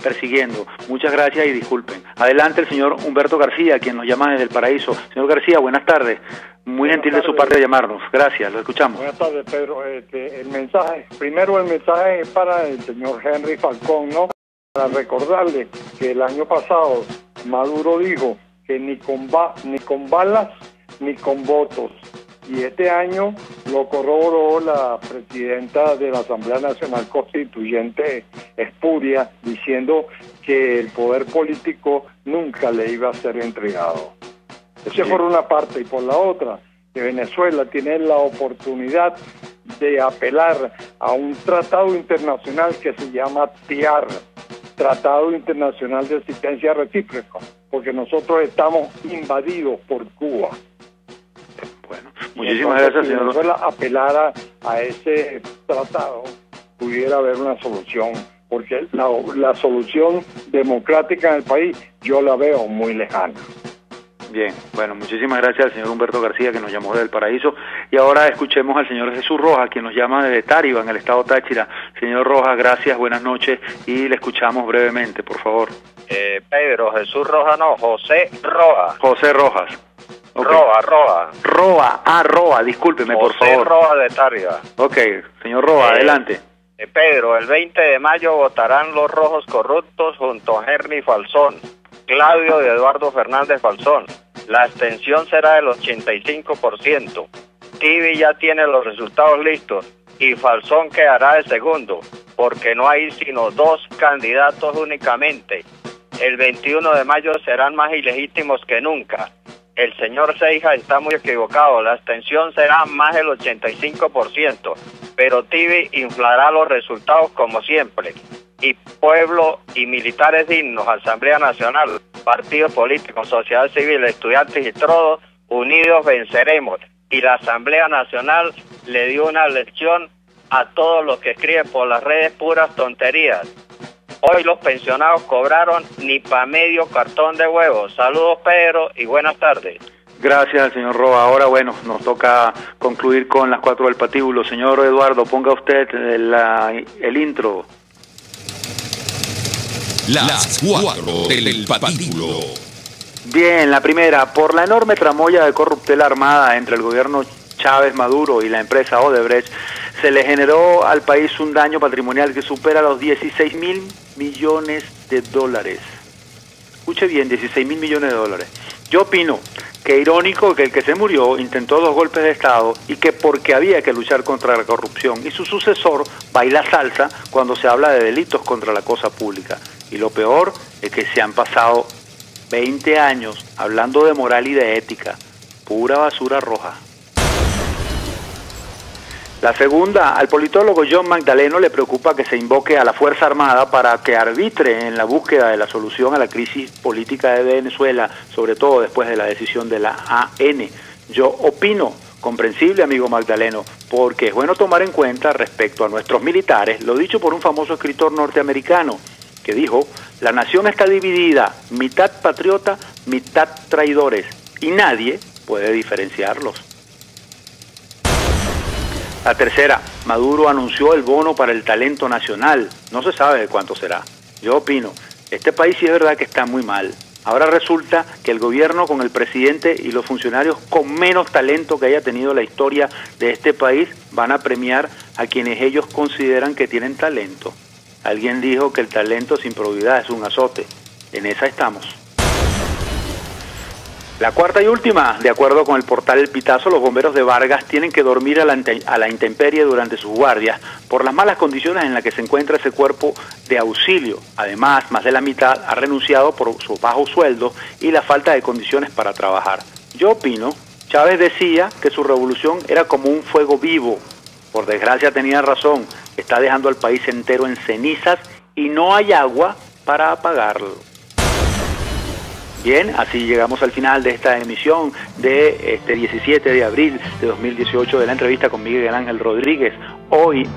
persiguiendo. Muchas gracias y disculpen. Adelante el señor Humberto García, quien nos llama desde el Paraíso. Señor García, buenas tardes. Muy gentil de su parte de llamarnos. Gracias, lo escuchamos. Buenas tardes, Pedro. El mensaje es para el señor Henry Falcón, ¿no? Para recordarle que el año pasado Maduro dijo que ni con balas ni con votos. Y este año lo corroboró la presidenta de la Asamblea Nacional Constituyente, Espuria, diciendo que el poder político nunca le iba a ser entregado. Eso es por una parte, y por la otra, que Venezuela tiene la oportunidad de apelar a un tratado internacional que se llama TIAR, Tratado Internacional de Asistencia Recíproca, porque nosotros estamos invadidos por Cuba. Bueno, muchísimas gracias, señor. Si Venezuela apelara a ese tratado, pudiera haber una solución, porque la solución democrática en el país yo la veo muy lejana. Bien, bueno, muchísimas gracias al señor Humberto García, que nos llamó del Paraíso, y ahora escuchemos al señor Jesús Rojas, quien nos llama desde Táriba, en el estado Táchira. Señor Rojas, gracias, buenas noches, y le escuchamos brevemente, por favor. Pedro, Jesús Rojas no, José Rojas. José Rojas. Okay. Roa, discúlpeme, José, por favor. Rojas de Táriba. Ok, señor Rojas, adelante. Pedro, el 20 de mayo votarán los rojos corruptos junto a Henry Falcón, Claudio y Eduardo Fernández Falcón. La abstención será del 85%. Tibi ya tiene los resultados listos y Falcón quedará de segundo, porque no hay sino 2 candidatos únicamente. El 21 de mayo serán más ilegítimos que nunca. El señor Seijas está muy equivocado, la abstención será más del 85%, pero Tibi inflará los resultados como siempre. Y pueblo y militares dignos, Asamblea Nacional, partidos políticos, sociedad civil, estudiantes y todos, unidos venceremos. Y la Asamblea Nacional le dio una lección a todos los que escriben por las redes puras tonterías. Hoy los pensionados cobraron ni pa' medio cartón de huevos. Saludos, Pedro, y buenas tardes. Gracias, señor Roa. Ahora, bueno, nos toca concluir con las 4 del patíbulo. Señor Eduardo, ponga usted el intro. Las 4 del patíbulo. Bien, la primera, por la enorme tramoya de corruptela armada entre el gobierno Chávez Maduro y la empresa Odebrecht, se le generó al país un daño patrimonial que supera los 16.000 millones de dólares. Escuche bien, 16.000 millones de dólares. Yo opino que irónico que el que se murió intentó 2 golpes de Estado y que porque había que luchar contra la corrupción y su sucesor baila salsa cuando se habla de delitos contra la cosa pública. Y lo peor es que se han pasado 20 años hablando de moral y de ética. Pura basura roja. La segunda, al politólogo John Magdaleno le preocupa que se invoque a la Fuerza Armada para que arbitre en la búsqueda de la solución a la crisis política de Venezuela, sobre todo después de la decisión de la AN. Yo opino, comprensible, amigo Magdaleno, porque es bueno tomar en cuenta respecto a nuestros militares lo dicho por un famoso escritor norteamericano, que dijo: la nación está dividida, mitad patriota, mitad traidores, y nadie puede diferenciarlos. La tercera, Maduro anunció el bono para el talento nacional. No se sabe de cuánto será. Yo opino, este país sí es verdad que está muy mal. Ahora resulta que el gobierno con el presidente y los funcionarios con menos talento que haya tenido la historia de este país van a premiar a quienes ellos consideran que tienen talento. Alguien dijo que el talento sin probidad es un azote. En esa estamos. La cuarta y última, de acuerdo con el portal El Pitazo, los bomberos de Vargas tienen que dormir a la intemperie durante sus guardias por las malas condiciones en las que se encuentra ese cuerpo de auxilio. Además, más de la mitad ha renunciado por su bajo sueldo y la falta de condiciones para trabajar. Yo opino, Chávez decía que su revolución era como un fuego vivo. Por desgracia tenía razón, está dejando al país entero en cenizas y no hay agua para apagarlo. Bien, así llegamos al final de esta emisión de este 17 de abril de 2018 de la entrevista con Miguel Ángel Rodríguez. Hoy,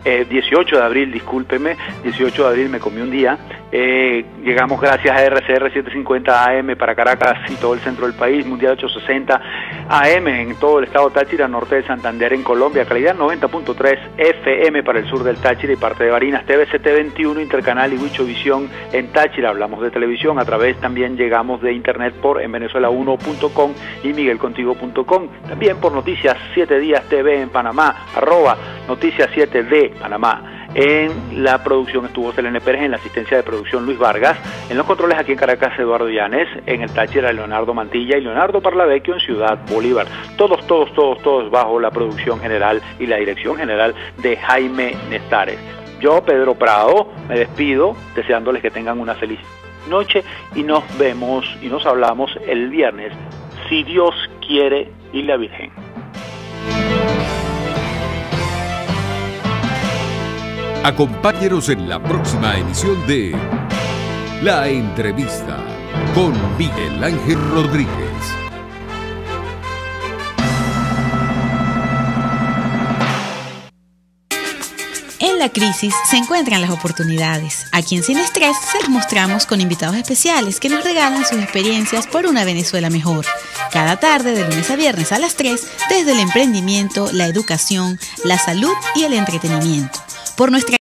18 de abril, discúlpeme, 18 de abril me comí un día. Llegamos gracias a RCR 750 AM para Caracas y todo el centro del país, Mundial 860 AM en todo el estado Táchira, norte de Santander en Colombia, calidad 90.3 FM para el sur del Táchira y parte de Barinas, TVCT 21, Intercanal y Wichivisión en Táchira. Hablamos de televisión, a través también llegamos de internet por envenezuela1.com y miguelcontigo.com, también por Noticias 7 Días TV en Panamá, @Noticias 7D Panamá. En la producción estuvo Selene Pérez, en la asistencia de producción Luis Vargas, en los controles aquí en Caracas Eduardo Llanes, en el Táchira Leonardo Mantilla y Leonardo Parlavecchio en Ciudad Bolívar. Todos bajo la producción general y la dirección general de Jaime Nestares. Yo, Pedro Prado, me despido deseándoles que tengan una feliz noche y nos vemos y nos hablamos el viernes, si Dios quiere y la Virgen. Acompáñenos en la próxima emisión de La Entrevista con Miguel Ángel Rodríguez. En la crisis se encuentran las oportunidades. Aquí en Sin Estrés se los mostramos con invitados especiales que nos regalan sus experiencias por una Venezuela mejor. Cada tarde, de lunes a viernes a las 3, desde el emprendimiento, la educación, la salud y el entretenimiento. Por nuestra